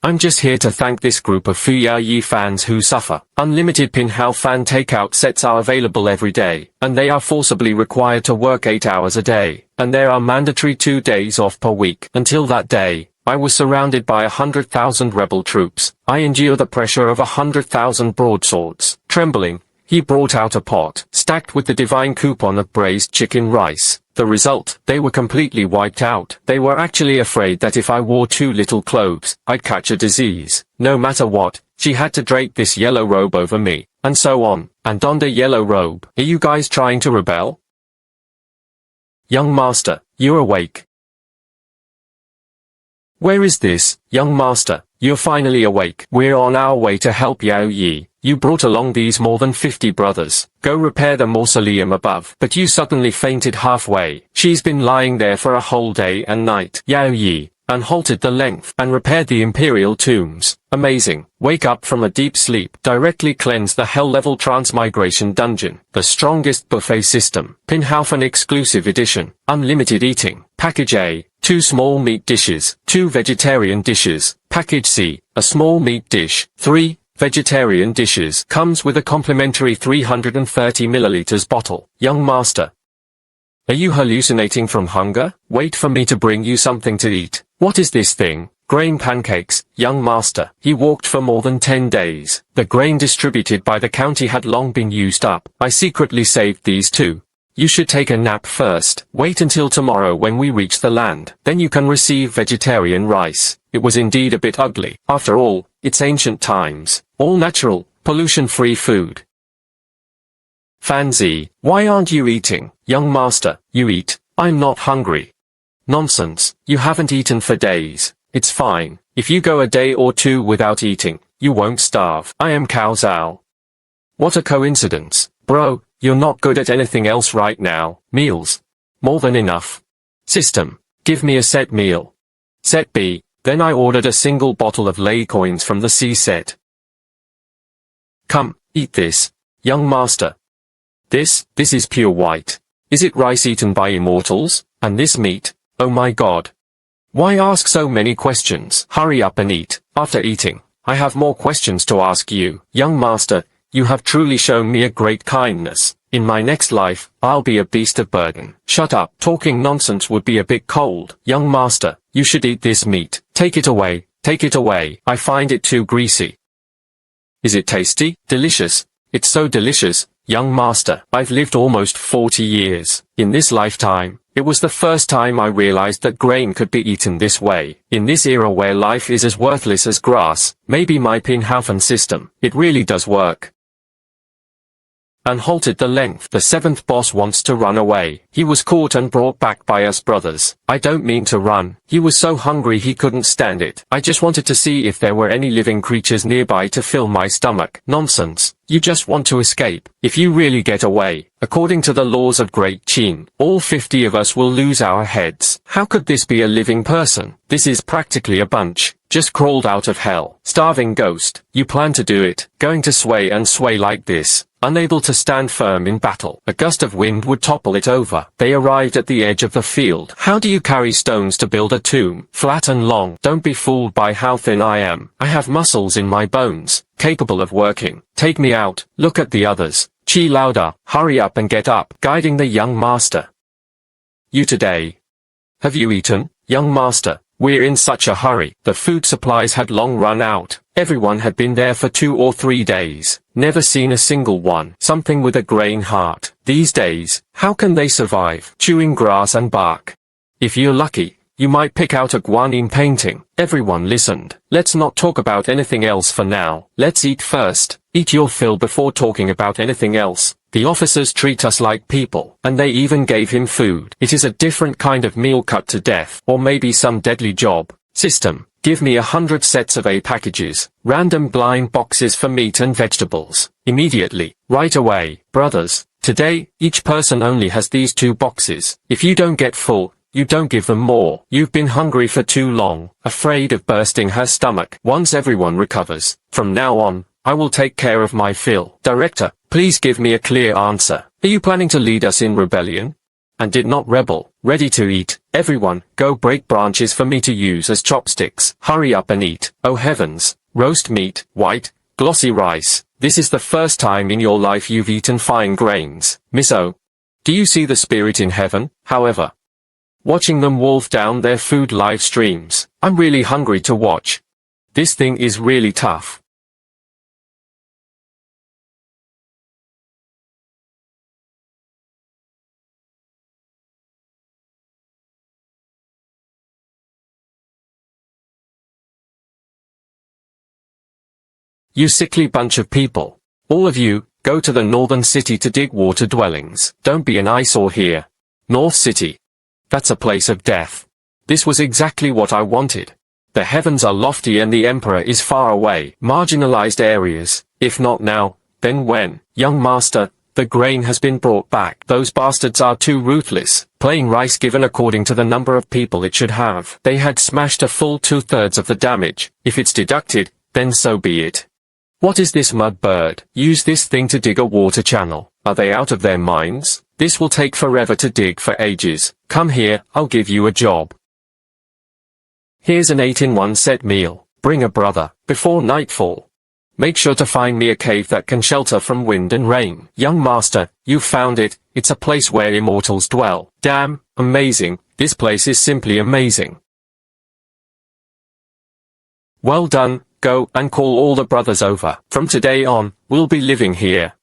I'm just here to thank this group of Fuyayi fans who suffer. Unlimited Pinhao fan takeout sets are available every day, and they are forcibly required to work 8 hours a day, and there are mandatory 2 days off per week. Until that day, I was surrounded by 100,000 rebel troops. I endure the pressure of 100,000 broadswords. Trembling, he brought out a pot, stacked with the divine coupon of braised chicken rice. The result, they were completely wiped out. They were actually afraid that if I wore too little clothes, I'd catch a disease. No matter what, she had to drape this yellow robe over me, and so on, and donned a yellow robe. Are you guys trying to rebel? Young master, you're awake. Where is this, young master? You're finally awake. We're on our way to help Yao Yi. You brought along these more than 50 brothers. Go repair the mausoleum above. But you suddenly fainted halfway. She's been lying there for a whole day and night. Yao Yi, and halted the length, and repaired the imperial tombs. Amazing. Wake up from a deep sleep. Directly cleanse the hell-level transmigration dungeon. The strongest buffet system. Pinhaufen exclusive edition. Unlimited eating. Package A, 2 small meat dishes, 2 vegetarian dishes. Package C, a small meat dish, 3 vegetarian dishes. Comes with a complimentary 330 milliliters bottle. Young master, are you hallucinating from hunger? Wait for me to bring you something to eat. What is this thing? Grain pancakes, young master. He walked for more than 10 days. The grain distributed by the county had long been used up. I secretly saved these too. You should take a nap first. Wait until tomorrow when we reach the land. Then you can receive vegetarian rice. It was indeed a bit ugly. After all, it's ancient times. All natural, pollution-free food. Fanzi, why aren't you eating? Young master, you eat. I'm not hungry. Nonsense. You haven't eaten for days. It's fine. If you go a day or 2 without eating, you won't starve. I am Cao Zhao. What a coincidence. Bro, you're not good at anything else right now. Meals. More than enough. System. Give me a set meal. Set B. Then I ordered a single bottle of lei coins from the C set. Come, eat this. Young master. This is pure white. Is it rice eaten by immortals? And this meat? Oh my god. Why ask so many questions? Hurry up and eat. After eating, I have more questions to ask you. Young master, you have truly shown me a great kindness. In my next life, I'll be a beast of burden. Shut up. Talking nonsense would be a bit cold. Young master, you should eat this meat. Take it away. Take it away. I find it too greasy. Is it tasty? Delicious. It's so delicious. Young master, I've lived almost 40 years. In this lifetime, it was the first time I realized that grain could be eaten this way. In this era where life is as worthless as grass, maybe my Pinhaufen system, it really does work. And halted the length. The 7th boss wants to run away. He was caught and brought back by us brothers. I don't mean to run. He was so hungry he couldn't stand it. I just wanted to see if there were any living creatures nearby to fill my stomach. Nonsense. You just want to escape. If you really get away, according to the laws of Great Qin, all 50 of us will lose our heads. How could this be a living person? This is practically a bunch. Just crawled out of hell. Starving ghost. You plan to do it. Going to sway and sway like this. Unable to stand firm in battle. A gust of wind would topple it over. They arrived at the edge of the field. How do you carry stones to build a tomb? Flat and long. Don't be fooled by how thin I am. I have muscles in my bones, capable of working. Take me out. Look at the others. Chi Lauda, hurry up and get up. Guiding the young master. You today. Have you eaten, young master? We're in such a hurry. The food supplies had long run out. Everyone had been there for 2 or 3 days. Never seen a single one. Something with a grain heart. These days, how can they survive? Chewing grass and bark. If you're lucky, you might pick out a guanyin painting. Everyone listened. Let's not talk about anything else for now. Let's eat first. Eat your fill before talking about anything else. The officers treat us like people, and they even gave him food. It is a different kind of meal cut to death, or maybe some deadly job. System, give me 100 sets of A packages, random blind boxes for meat and vegetables. Immediately, right away. Brothers, today, each person only has these 2 boxes. If you don't get full, you don't give them more. You've been hungry for too long, afraid of bursting her stomach. Once everyone recovers, from now on, I will take care of my fill. Director, please give me a clear answer. Are you planning to lead us in rebellion? And did not rebel. Ready to eat. Everyone, go break branches for me to use as chopsticks. Hurry up and eat. Oh heavens. Roast meat, white, glossy rice. This is the first time in your life you've eaten fine grains, Miss O. Do you see the spirit in heaven, however? Watching them wolf down their food live streams. I'm really hungry to watch. This thing is really tough. You sickly bunch of people. All of you, go to the northern city to dig water dwellings. Don't be an eyesore here. North City. That's a place of death. This was exactly what I wanted. The heavens are lofty and the Emperor is far away. Marginalized areas. If not now, then when? Young master, the grain has been brought back. Those bastards are too ruthless. Plain rice given according to the number of people it should have. They had smashed a full 2/3 of the damage. If it's deducted, then so be it. What is this mud bird? Use this thing to dig a water channel. Are they out of their minds? This will take forever to dig for ages. Come here, I'll give you a job. Here's an 8-in-1 set meal. Bring a brother, before nightfall. Make sure to find me a cave that can shelter from wind and rain. Young master, you've found it. It's a place where immortals dwell. Damn, amazing. This place is simply amazing. Well done. Go and call all the brothers over. From today on, we'll be living here.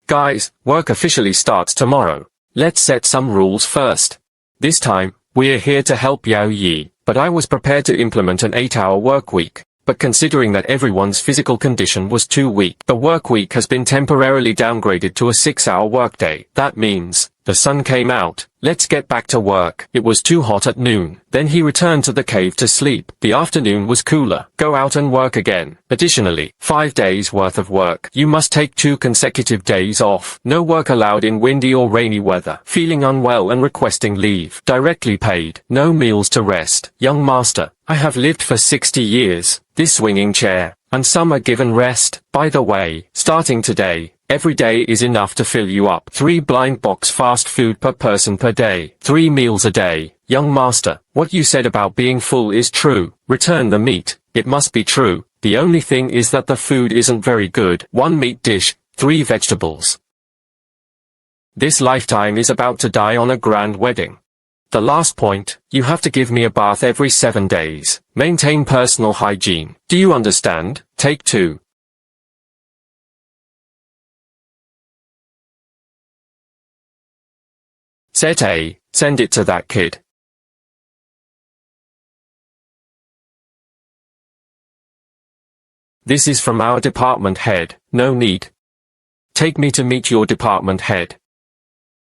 Guys, work officially starts tomorrow. Let's set some rules first. This time, we're here to help Yao Yi, but I was prepared to implement an 8-hour work week. But considering that everyone's physical condition was too weak, the work week has been temporarily downgraded to a 6-hour workday. That means, the sun came out. Let's get back to work. It was too hot at noon. Then he returned to the cave to sleep. The afternoon was cooler. Go out and work again. Additionally, 5 days worth of work. You must take 2 consecutive days off. No work allowed in windy or rainy weather. Feeling unwell and requesting leave. Directly paid. No meals to rest. Young master, I have lived for 60 years. This swinging chair. And some are given rest. By the way, starting today, every day is enough to fill you up. 3 blind box fast food per person per day. 3 meals a day. Young master, what you said about being full is true. Return the meat. It must be true. The only thing is that the food isn't very good. 1 meat dish, 3 vegetables. This lifetime is about to die on a grand wedding. The last point, you have to give me a bath every 7 days. Maintain personal hygiene. Do you understand? Take 2. Set A, send it to that kid. This is from our department head. No need. Take me to meet your department head.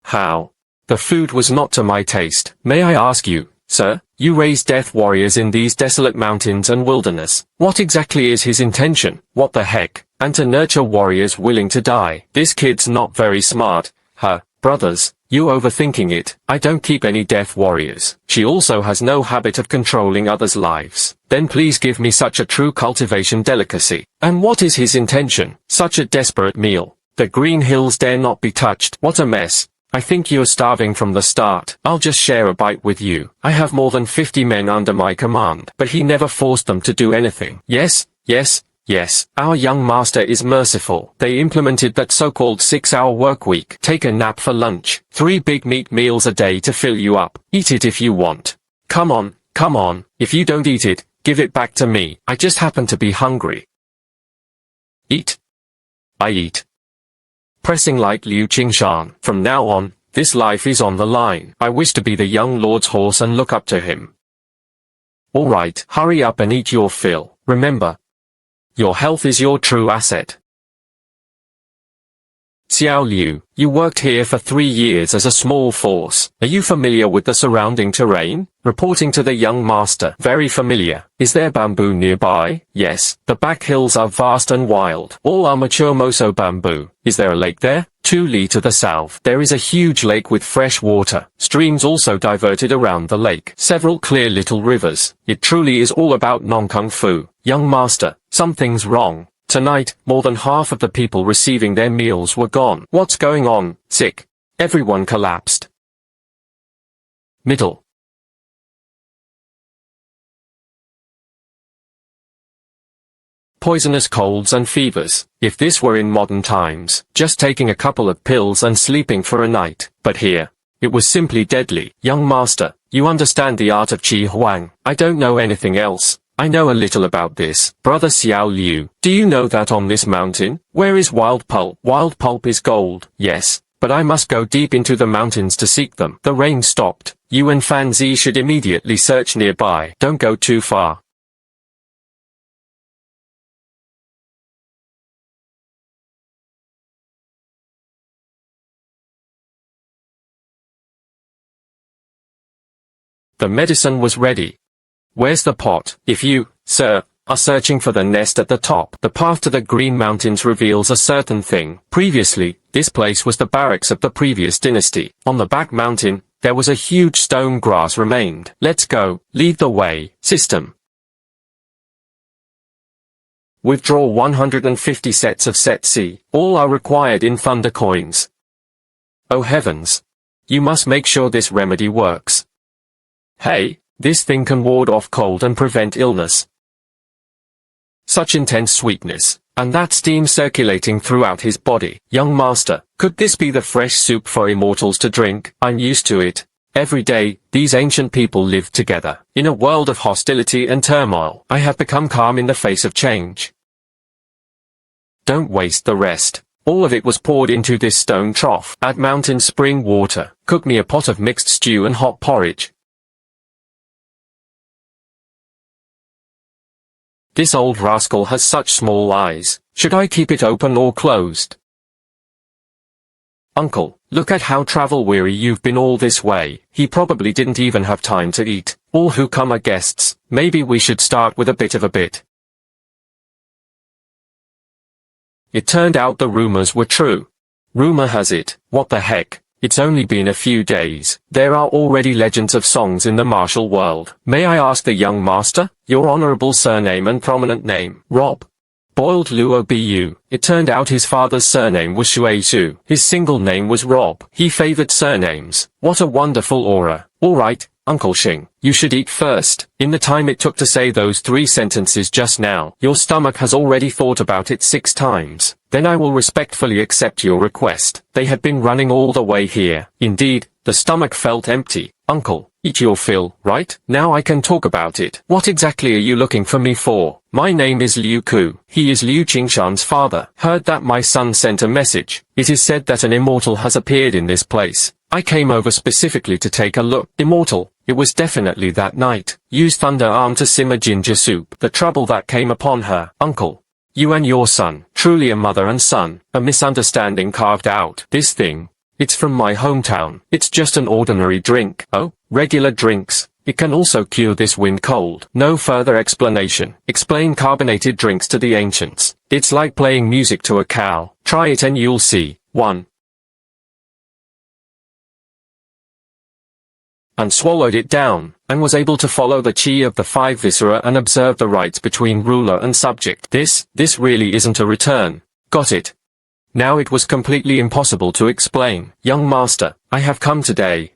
How? The food was not to my taste. May I ask you, sir, you raise death warriors in these desolate mountains and wilderness. What exactly is his intention? What the heck? And to nurture warriors willing to die. This kid's not very smart, huh? Brothers, you overthinking it. I don't keep any death warriors. She also has no habit of controlling others' lives. Then please give me such a true cultivation delicacy. And what is his intention? Such a desperate meal. The green hills dare not be touched. What a mess. I think you're starving from the start. I'll just share a bite with you. I have more than 50 men under my command. But he never forced them to do anything. Yes, yes, yes. Our young master is merciful. They implemented that so-called 6-hour work week. Take a nap for lunch. 3 big meat meals a day to fill you up. Eat it if you want. Come on, come on. If you don't eat it, give it back to me. I just happen to be hungry. Eat. I eat. Pressing like Liu Qingshan. From now on, this life is on the line. I wish to be the young lord's horse and look up to him. Alright, hurry up and eat your fill. Remember, your health is your true asset. Xiao Liu, you worked here for 3 years as a small force. Are you familiar with the surrounding terrain? Reporting to the young master. Very familiar. Is there bamboo nearby? Yes. The back hills are vast and wild. All are mature moso bamboo. Is there a lake there? 2 li to the south. There is a huge lake with fresh water. Streams also diverted around the lake. Several clear little rivers. It truly is all about non-kung fu. Young master, something's wrong. Tonight, more than half of the people receiving their meals were gone. What's going on? Sick. Everyone collapsed. Middle. Poisonous colds and fevers. If this were in modern times, just taking a couple of pills and sleeping for a night. But here, it was simply deadly. Young master, you understand the art of Qi Huang. I don't know anything else. I know a little about this. Brother Xiao Liu, do you know that on this mountain, where is wild pulp? Wild pulp is gold. Yes, but I must go deep into the mountains to seek them. The rain stopped. You and Fan Zi should immediately search nearby. Don't go too far. The medicine was ready. Where's the pot? If you, sir, are searching for the nest at the top, the path to the Green Mountains reveals a certain thing. Previously, this place was the barracks of the previous dynasty. On the back mountain, there was a huge stone grass remained. Let's go. Lead the way. System. Withdraw 150 sets of set C. All are required in thunder coins. Oh heavens. You must make sure this remedy works. Hey, this thing can ward off cold and prevent illness. Such intense sweetness, and that steam circulating throughout his body. Young master, could this be the fresh soup for immortals to drink? I'm used to it. Every day, these ancient people lived together. In a world of hostility and turmoil, I have become calm in the face of change. Don't waste the rest. All of it was poured into this stone trough. Add mountain spring water. Cook me a pot of mixed stew and hot porridge. This old rascal has such small eyes. Should I keep it open or closed? Uncle, look at how travel-weary you've been all this way. He probably didn't even have time to eat. All who come are guests. Maybe we should start with a bit of a bit. It turned out the rumors were true. Rumor has it, what the heck? It's only been a few days. There are already legends of songs in the martial world. May I ask the young master, your honorable surname and prominent name? Rob. Boiled Luo Bu. It turned out his father's surname was Shueishu. His single name was Rob. He favored surnames. What a wonderful aura. Alright, Uncle Xing, you should eat first. In the time it took to say those 3 sentences just now, your stomach has already thought about it 6 times. Then I will respectfully accept your request. They had been running all the way here. Indeed, the stomach felt empty. Uncle, eat your fill, right? Now I can talk about it. What exactly are you looking for me for? My name is Liu Ku. He is Liu Qingshan's father. Heard that my son sent a message. It is said that an immortal has appeared in this place. I came over specifically to take a look. Immortal. It was definitely that night. Use thunder arm to simmer ginger soup. The trouble that came upon her. Uncle. You and your son. Truly a mother and son. A misunderstanding carved out. This thing. It's from my hometown. It's just an ordinary drink. Oh, regular drinks. It can also cure this wind cold. No further explanation. Explain carbonated drinks to the ancients. It's like playing music to a cow. Try it and you'll see. 1. And swallowed it down, and was able to follow the chi of the 5 viscera and observe the rights between ruler and subject. This really isn't a return. Got it. Now it was completely impossible to explain. Young master, I have come today.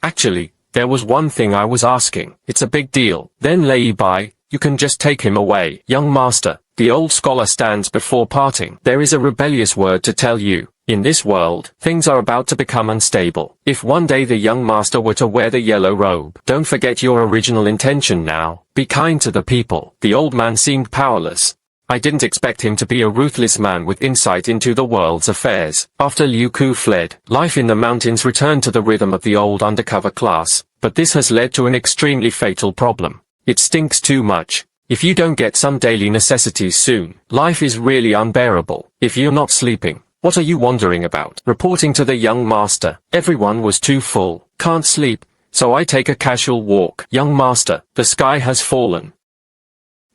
Actually, there was one thing I was asking. It's a big deal. Then Lei Bai, you can just take him away. Young master, the old scholar stands before parting. There is a rebellious word to tell you. In this world, things are about to become unstable. If one day the young master were to wear the yellow robe, don't forget your original intention now. Be kind to the people. The old man seemed powerless. I didn't expect him to be a ruthless man with insight into the world's affairs. After Liu Ku fled, life in the mountains returned to the rhythm of the old undercover class, but this has led to an extremely fatal problem. It stinks too much. If you don't get some daily necessities soon, life is really unbearable. If you're not sleeping, what are you wondering about? Reporting to the young master, everyone was too full. Can't sleep, so I take a casual walk. Young master, the sky has fallen.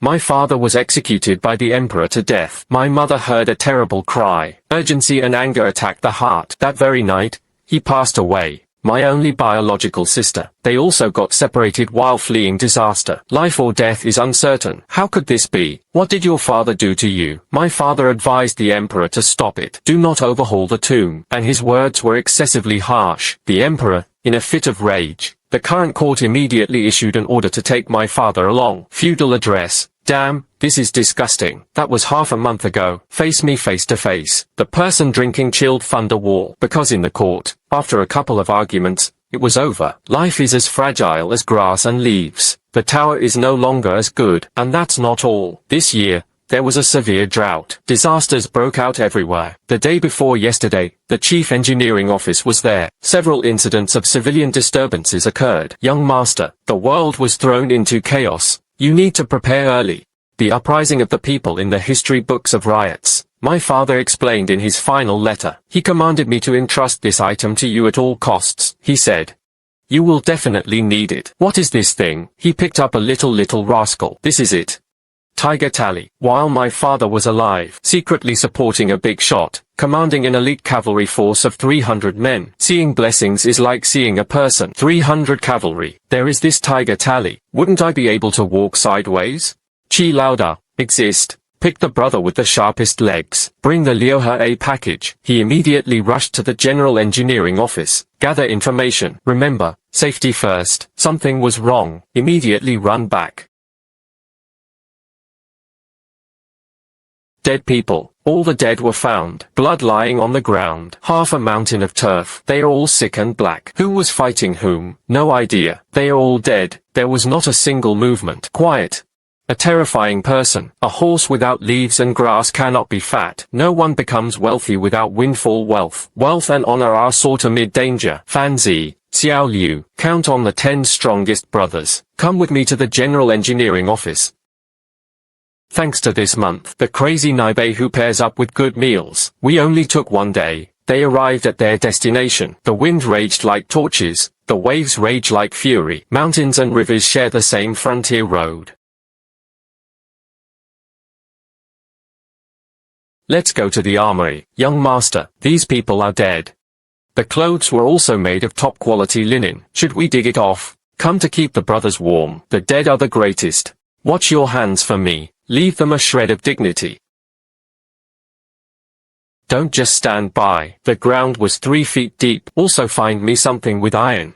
My father was executed by the emperor to death. My mother heard a terrible cry. Urgency and anger attacked the heart. That very night, he passed away. My only biological sister. They also got separated while fleeing disaster. Life or death is uncertain. How could this be? What did your father do to you? My father advised the emperor to stop it. Do not overhaul the tomb. And his words were excessively harsh. The emperor, in a fit of rage, The current court immediately issued an order to take my father along. Feudal address. Damn, this is disgusting. That was half a month ago. Face me face to face. The person drinking chilled thunder wall. Because in the court, after a couple of arguments, it was over. Life is as fragile as grass and leaves. The tower is no longer as good. And that's not all. This year, there was a severe drought. Disasters broke out everywhere. The day before yesterday, the chief engineering office was there. Several incidents of civilian disturbances occurred. Young master, the world was thrown into chaos. You need to prepare early. The uprising of the people in the history books of riots. My father explained in his final letter. He commanded me to entrust this item to you at all costs. He said, you will definitely need it. What is this thing? He picked up a little rascal. This is it. Tiger Tally. While my father was alive, secretly supporting a big shot, commanding an elite cavalry force of 300 men. Seeing blessings is like seeing a person. 300 cavalry. There is this Tiger Tally. Wouldn't I be able to walk sideways? Chi Lauda. Exist. Pick the brother with the sharpest legs. Bring the Liuhe A package. He immediately rushed to the general engineering office. Gather information. Remember, safety first. Something was wrong. Immediately run back. Dead people. All the dead were found. Blood lying on the ground. Half a mountain of turf. They are all sick and black. Who was fighting whom? No idea. They are all dead. There was not a single movement. Quiet. A terrifying person. A horse without leaves and grass cannot be fat. No one becomes wealthy without windfall wealth. Wealth and honor are sought amid danger. Fan Zi, Xiao Liu. Count on the 10 strongest brothers. Come with me to the general engineering office. Thanks to this month, the crazy Naibe who pairs up with good meals. We only took one day. They arrived at their destination. The wind raged like torches. The waves rage like fury. Mountains and rivers share the same frontier road. Let's go to the armory. Young master, these people are dead. The clothes were also made of top quality linen. Should we dig it off? Come to keep the brothers warm. The dead are the greatest. Watch your hands for me. Leave them a shred of dignity. Don't just stand by. The ground was 3 feet deep. Also find me something with iron.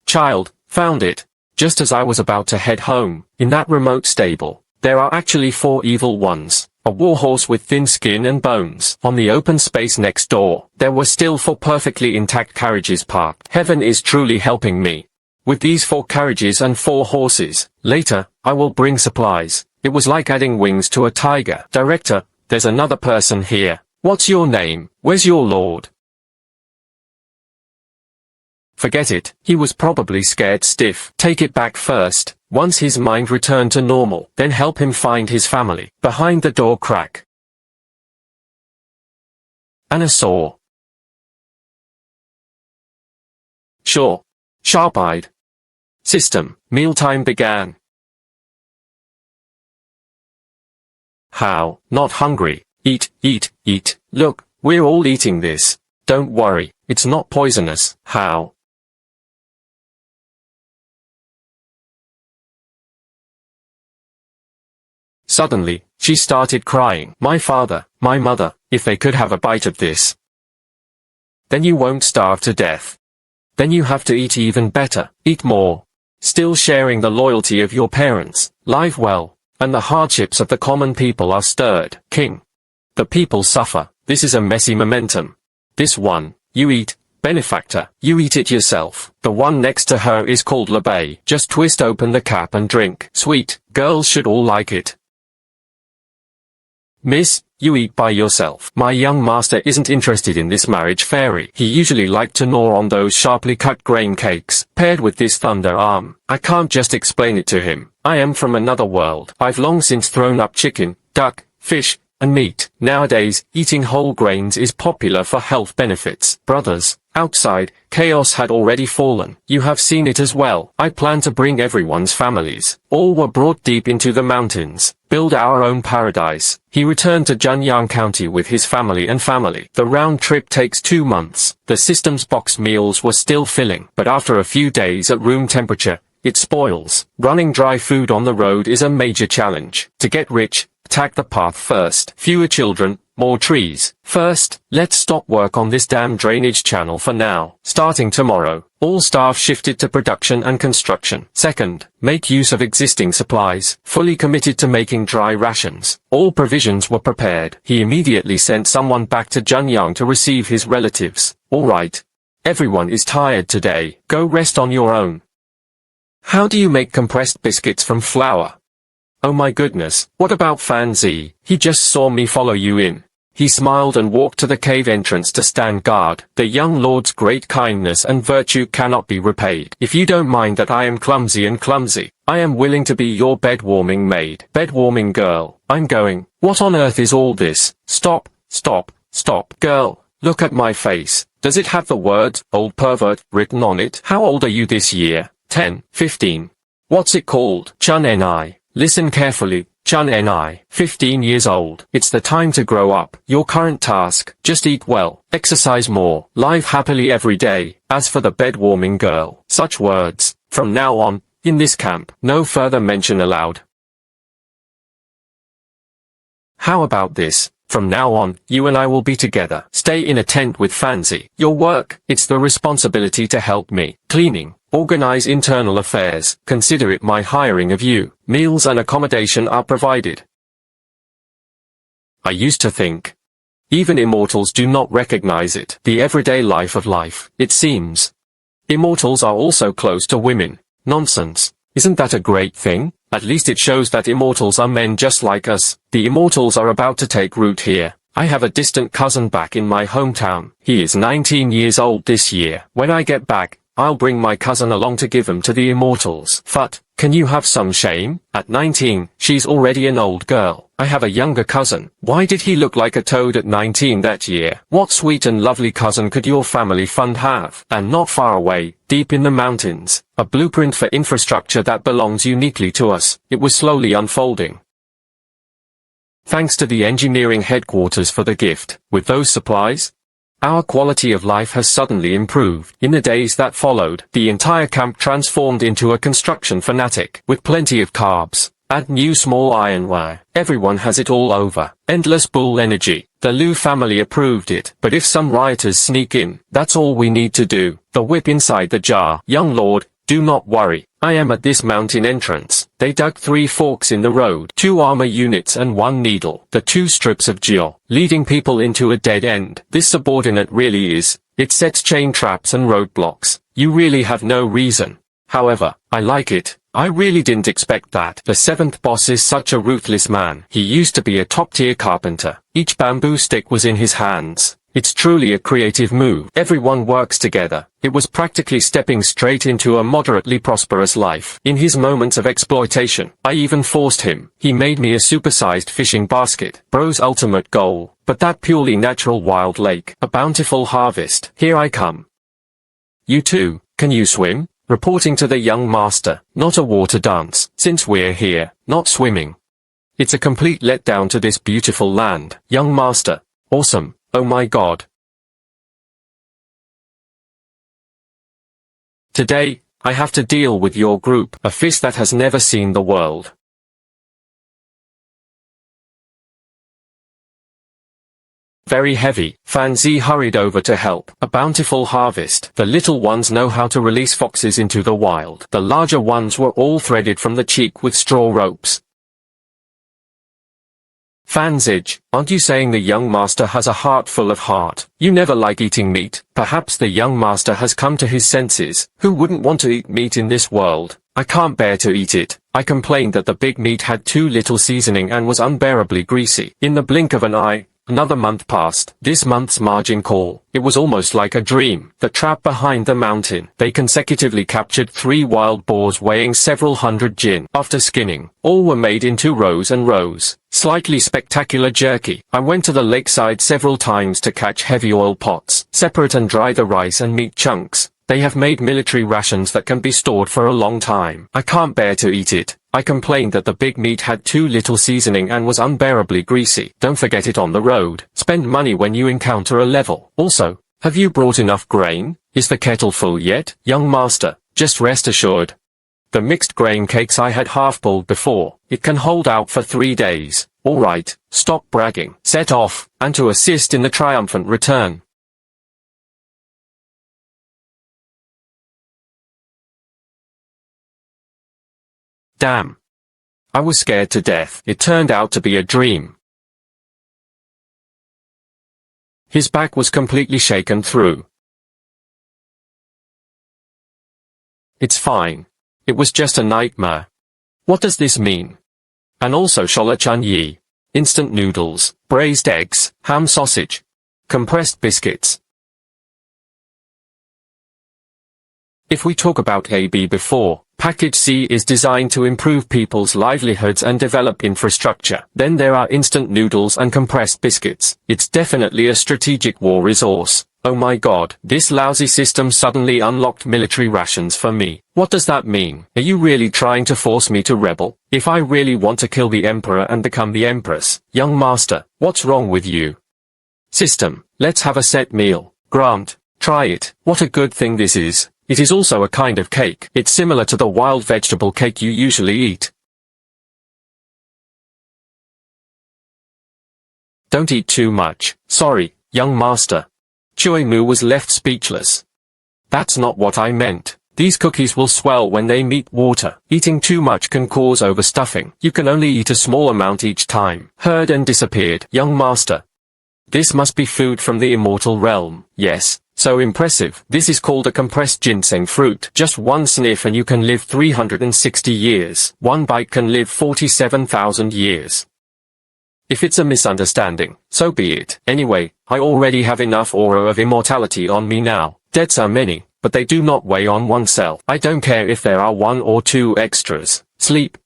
Child, found it. Just as I was about to head home, in that remote stable, there are actually 4 evil ones. A warhorse with thin skin and bones. On the open space next door, there were still 4 perfectly intact carriages parked. Heaven is truly helping me. With these 4 carriages and 4 horses, later, I will bring supplies. It was like adding wings to a tiger. Director, there's another person here. What's your name? Where's your lord? Forget it. He was probably scared stiff. Take it back first. Once his mind returned to normal, then help him find his family. Behind the door crack. And a saw. Sure. Sharp-eyed. System. Mealtime began. How? Not hungry. Eat, eat, eat. Look, we're all eating this. Don't worry, it's not poisonous. How? Suddenly, she started crying. My father, my mother, if they could have a bite of this. Then you won't starve to death. Then you have to eat even better. Eat more. Still sharing the loyalty of your parents. Live well. And the hardships of the common people are stirred. King. The people suffer. This is a messy momentum. This one, you eat. Benefactor, you eat it yourself. The one next to her is called Labay. Just twist open the cap and drink. Sweet. Girls should all like it. Miss, you eat by yourself. My young master isn't interested in this marriage fairy. He usually liked to gnaw on those sharply cut grain cakes, paired with this thunder arm. I can't just explain it to him. I am from another world. I've long since thrown up chicken, duck, fish, and meat. Nowadays, eating whole grains is popular for health benefits. Brothers, outside, chaos had already fallen. You have seen it as well. I plan to bring everyone's families. All were brought deep into the mountains. Build our own paradise. He returned to Junyang County with his family and family. The round trip takes 2 months. The system's box meals were still filling, but after a few days at room temperature, it spoils. Running dry food on the road is a major challenge. To get rich, attack the path first. Fewer children, more trees. First, let's stop work on this damn drainage channel for now. Starting tomorrow, all staff shifted to production and construction. Second, make use of existing supplies. Fully committed to making dry rations. All provisions were prepared. He immediately sent someone back to Junyang to receive his relatives. All right. Everyone is tired today. Go rest on your own. How do you make compressed biscuits from flour? Oh my goodness, what about Fan Zi? He just saw me follow you in. He smiled and walked to the cave entrance to stand guard. The young lord's great kindness and virtue cannot be repaid. If you don't mind that I am clumsy, I am willing to be your bed-warming maid. Bed-warming girl, I'm going. What on earth is all this? Stop, stop, stop. Girl, look at my face. Does it have the words, old pervert, written on it? How old are you this year? 10, 15. What's it called? Chun Ni. Listen carefully, Chun Ni. 15 years old. It's the time to grow up. Your current task, just eat well, exercise more, live happily every day. As for the bed-warming girl, such words, from now on, in this camp, no further mention allowed. How about this? From now on, you and I will be together. Stay in a tent with Fan Zi. Your work, it's the responsibility to help me. Cleaning, organize internal affairs. Consider it my hiring of you. Meals and accommodation are provided. I used to think. Even immortals do not recognize it. The everyday life of life, it seems. Immortals are also close to women. Nonsense. Isn't that a great thing? At least it shows that immortals are men just like us. The immortals are about to take root here. I have a distant cousin back in my hometown. He is 19 years old this year. When I get back, I'll bring my cousin along to give him to the immortals. But, can you have some shame? At 19, she's already an old girl. I have a younger cousin. Why did he look like a toad at 19 that year? What sweet and lovely cousin could your family fund have? And not far away, deep in the mountains, a blueprint for infrastructure that belongs uniquely to us. It was slowly unfolding. Thanks to the engineering headquarters for the gift. With those supplies, our quality of life has suddenly improved. In the days that followed, the entire camp transformed into a construction fanatic. With plenty of carbs, add new small ironware. Everyone has it all over. Endless bull energy. The Liu family approved it. But if some rioters sneak in, that's all we need to do. The whip inside the jar. Young lord, do not worry. I am at this mountain entrance. They dug 3 forks in the road, 2 armor units and 1 needle. The 2 strips of geo, leading people into a dead end. This subordinate really is. It sets chain traps and roadblocks. You really have no reason. However, I like it. I really didn't expect that. The 7th boss is such a ruthless man. He used to be a top-tier carpenter. Each bamboo stick was in his hands. It's truly a creative move. Everyone works together. It was practically stepping straight into a moderately prosperous life. In his moments of exploitation, I even forced him. He made me a supersized fishing basket. Bro's ultimate goal. But that purely natural wild lake. A bountiful harvest. Here I come. You too, can you swim? Reporting to the young master. Not a water dance. Since we're here, not swimming. It's a complete letdown to this beautiful land. Young master. Awesome. Oh my god. Today, I have to deal with your group, a fist that has never seen the world. Very heavy. Fan Zi hurried over to help. A bountiful harvest. The little ones know how to release foxes into the wild. The larger ones were all threaded from the cheek with straw ropes. Fan Zi, aren't you saying the young master has a heart full of heart? You never like eating meat. Perhaps the young master has come to his senses. Who wouldn't want to eat meat in this world? I can't bear to eat it. I complained that the big meat had too little seasoning and was unbearably greasy. In the blink of an eye, another month passed. This month's margin call. It was almost like a dream. The trap behind the mountain. They consecutively captured 3 wild boars weighing several hundred jin. After skinning, all were made into rows and rows. Slightly spectacular jerky. I went to the lakeside several times to catch heavy oil pots. Separate and dry the rice and meat chunks. They have made military rations that can be stored for a long time. I can't bear to eat it. I complained that the big meat had too little seasoning and was unbearably greasy. Don't forget it on the road. Spend money when you encounter a level. Also, have you brought enough grain? Is the kettle full yet? Young master, just rest assured. The mixed grain cakes I had half-boiled before. It can hold out for 3 days. Alright, stop bragging. Set off, and to assist in the triumphant return. Damn. I was scared to death. It turned out to be a dream. His back was completely shaken through. It's fine. It was just a nightmare. What does this mean? And also Shola-chan yi. Instant noodles, braised eggs, ham sausage, compressed biscuits. If we talk about AB before, Package C is designed to improve people's livelihoods and develop infrastructure. Then there are instant noodles and compressed biscuits. It's definitely a strategic war resource. Oh my god, this lousy system suddenly unlocked military rations for me. What does that mean? Are you really trying to force me to rebel? If I really want to kill the emperor and become the empress, young master, what's wrong with you? System, let's have a set meal. Grant, try it. What a good thing this is. It is also a kind of cake. It's similar to the wild vegetable cake you usually eat. Don't eat too much. Sorry, young master. Choi Mu was left speechless. That's not what I meant. These cookies will swell when they meet water. Eating too much can cause overstuffing. You can only eat a small amount each time. Heard and disappeared. Young master. This must be food from the immortal realm. Yes. So impressive. This is called a compressed ginseng fruit. Just one sniff and you can live 360 years. One bite can live 47,000 years. If it's a misunderstanding, so be it. Anyway, I already have enough aura of immortality on me now. Debts are many, but they do not weigh on oneself. I don't care if there are 1 or 2 extras. Sleep.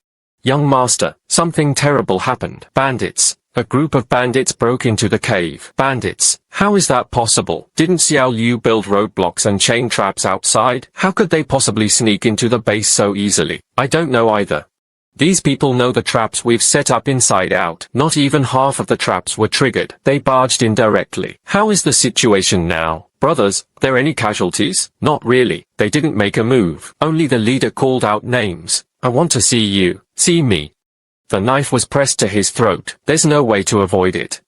Young master, something terrible happened. Bandits. A group of bandits broke into the cave. Bandits? How is that possible? Didn't Xiao Liu build roadblocks and chain traps outside? How could they possibly sneak into the base so easily? I don't know either. These people know the traps we've set up inside out. Not even half of the traps were triggered. They barged in directly. How is the situation now? Brothers, there any casualties? Not really. They didn't make a move. Only the leader called out names. I want to see you. See me. The knife was pressed to his throat. There's no way to avoid it.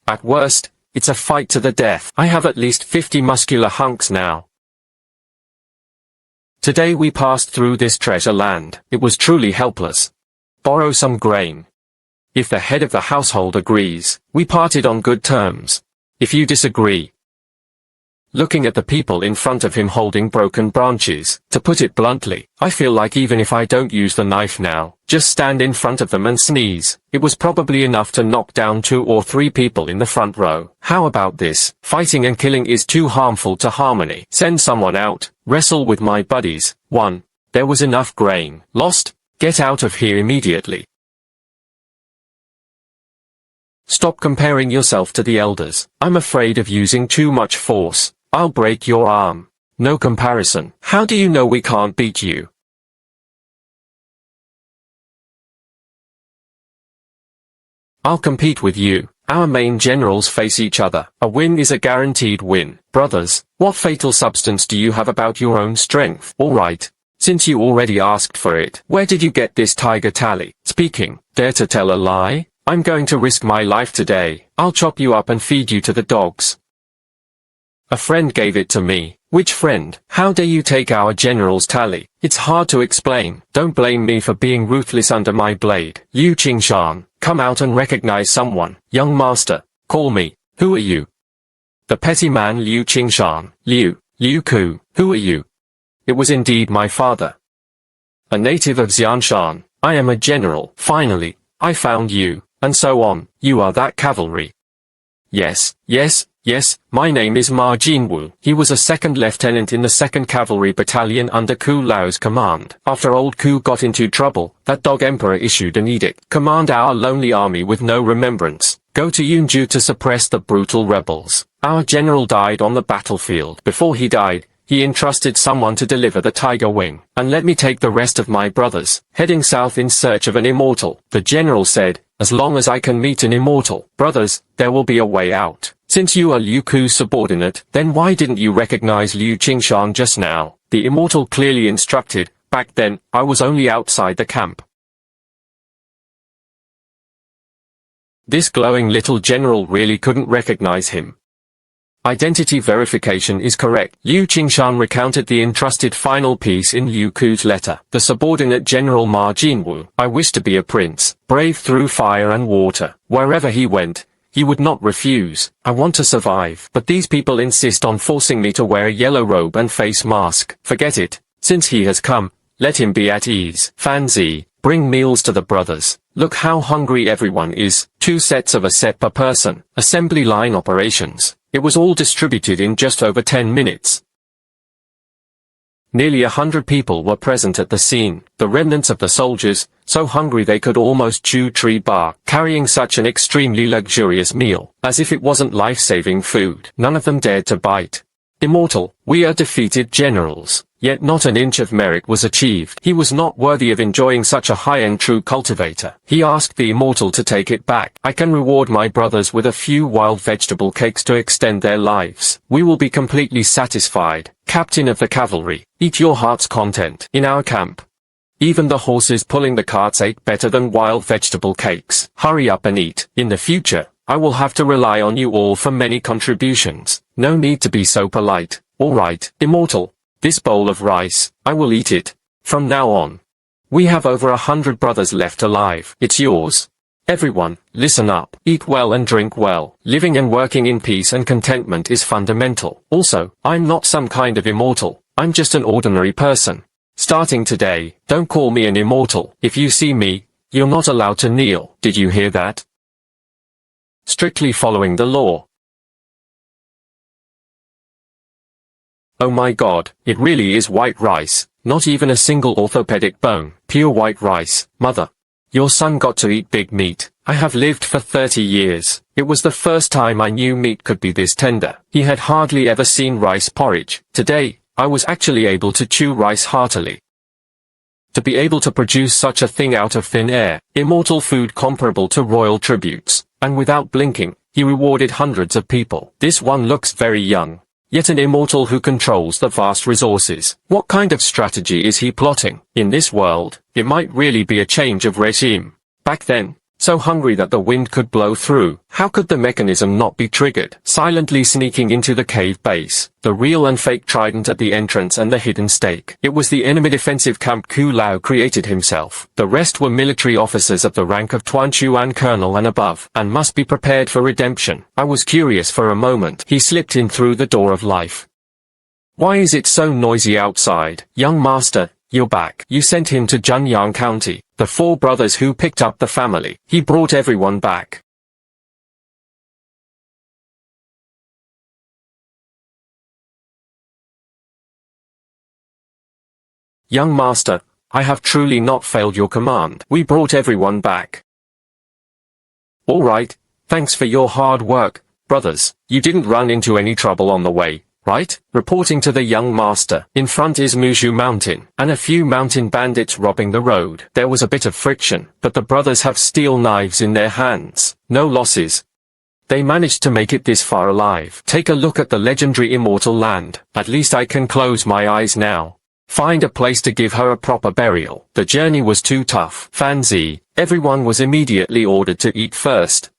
At worst, it's a fight to the death. I have at least 50 muscular hunks now. Today we passed through this treasure land. It was truly helpless. Borrow some grain. If the head of the household agrees, we parted on good terms. If you disagree. Looking at the people in front of him holding broken branches, to put it bluntly, I feel like even if I don't use the knife now, just stand in front of them and sneeze, it was probably enough to knock down 2 or 3 people in the front row. How about this? Fighting and killing is too harmful to harmony. Send someone out, wrestle with my buddies. 1. There was enough grain. Lost? Get out of here immediately. Stop comparing yourself to the elders. I'm afraid of using too much force. I'll break your arm. No comparison. How do you know we can't beat you? I'll compete with you. Our main generals face each other. A win is a guaranteed win. Brothers, what fatal substance do you have about your own strength? Alright. Since you already asked for it, where did you get this tiger tally? Speaking, dare to tell a lie? I'm going to risk my life today. I'll chop you up and feed you to the dogs. A friend gave it to me. Which friend? How dare you take our general's tally? It's hard to explain. Don't blame me for being ruthless under my blade. Liu Qingshan, come out and recognize someone. Young master, call me. Who are you? The petty man Liu Qingshan. Liu Ku, who are you? It was indeed my father. A native of Xianshan. I am a general. Finally, I found you. And so on. You are that cavalry. Yes, my name is Ma Jinwu. He was a second lieutenant in the 2nd Cavalry Battalion under Ku Lao's command. After old Ku got into trouble, that dog emperor issued an edict. Command our lonely army with no remembrance. Go to Yunju to suppress the brutal rebels. Our general died on the battlefield. Before he died, he entrusted someone to deliver the tiger wing. And let me take the rest of my brothers. Heading south in search of an immortal. The general said, as long as I can meet an immortal, brothers, there will be a way out. Since you are Liu Ku's subordinate, then why didn't you recognize Liu Qingshan just now? The immortal clearly instructed, back then, I was only outside the camp. This glowing little general really couldn't recognize him. Identity verification is correct. Liu Qingshan recounted the entrusted final piece in Liu Ku's letter. The subordinate General Ma Jinwu. I wish to be a prince, brave through fire and water. Wherever he went, he would not refuse. I want to survive. But these people insist on forcing me to wear a yellow robe and face mask. Forget it. Since he has come, let him be at ease. Fan Zi, bring meals to the brothers. Look how hungry everyone is. 2 sets of a set per person. Assembly line operations. It was all distributed in just over 10 minutes. Nearly 100 people were present at the scene, the remnants of the soldiers, so hungry they could almost chew tree bark, carrying such an extremely luxurious meal, as if it wasn't life-saving food. None of them dared to bite. Immortal, we are defeated generals. Yet not an inch of merit was achieved. He was not worthy of enjoying such a high-end true cultivator. He asked the immortal to take it back. I can reward my brothers with a few wild vegetable cakes to extend their lives. We will be completely satisfied. Captain of the cavalry, eat your heart's content. In our camp, even the horses pulling the carts ate better than wild vegetable cakes. Hurry up and eat. In the future, I will have to rely on you all for many contributions. No need to be so polite. All right, immortal. This bowl of rice, I will eat it. From now on. We have over 100 brothers left alive. It's yours. Everyone, listen up. Eat well and drink well. Living and working in peace and contentment is fundamental. Also, I'm not some kind of immortal. I'm just an ordinary person. Starting today, don't call me an immortal. If you see me, you're not allowed to kneel. Did you hear that? Strictly following the law. Oh my god, it really is white rice, not even a single orthopedic bone, pure white rice. Mother, your son got to eat big meat. I have lived for 30 years. It was the first time I knew meat could be this tender. He had hardly ever seen rice porridge. Today, I was actually able to chew rice heartily. To be able to produce such a thing out of thin air, immortal food comparable to royal tributes, and without blinking, he rewarded hundreds of people. This one looks very young. Yet an immortal who controls the vast resources. What kind of strategy is he plotting? In this world, it might really be a change of regime. Back then, so hungry that the wind could blow through. How could the mechanism not be triggered? Silently sneaking into the cave base, the real and fake trident at the entrance and the hidden stake. It was the enemy defensive camp Ku Lao created himself. The rest were military officers of the rank of Tuan Chuan Colonel and above, and must be prepared for redemption. I was curious for a moment. He slipped in through the door of life. Why is it so noisy outside? Young master, you're back. You sent him to Junyang County. The 4 brothers who picked up the family. He brought everyone back. Young master, I have truly not failed your command. We brought everyone back. All right, thanks for your hard work, brothers. You didn't run into any trouble on the way, right? Reporting to the young master. In front is Mushu Mountain, and a few mountain bandits robbing the road. There was a bit of friction, but the brothers have steel knives in their hands. No losses. They managed to make it this far alive. Take a look at the legendary immortal land. At least I can close my eyes now. Find a place to give her a proper burial. The journey was too tough. Fan Zi, everyone was immediately ordered to eat first.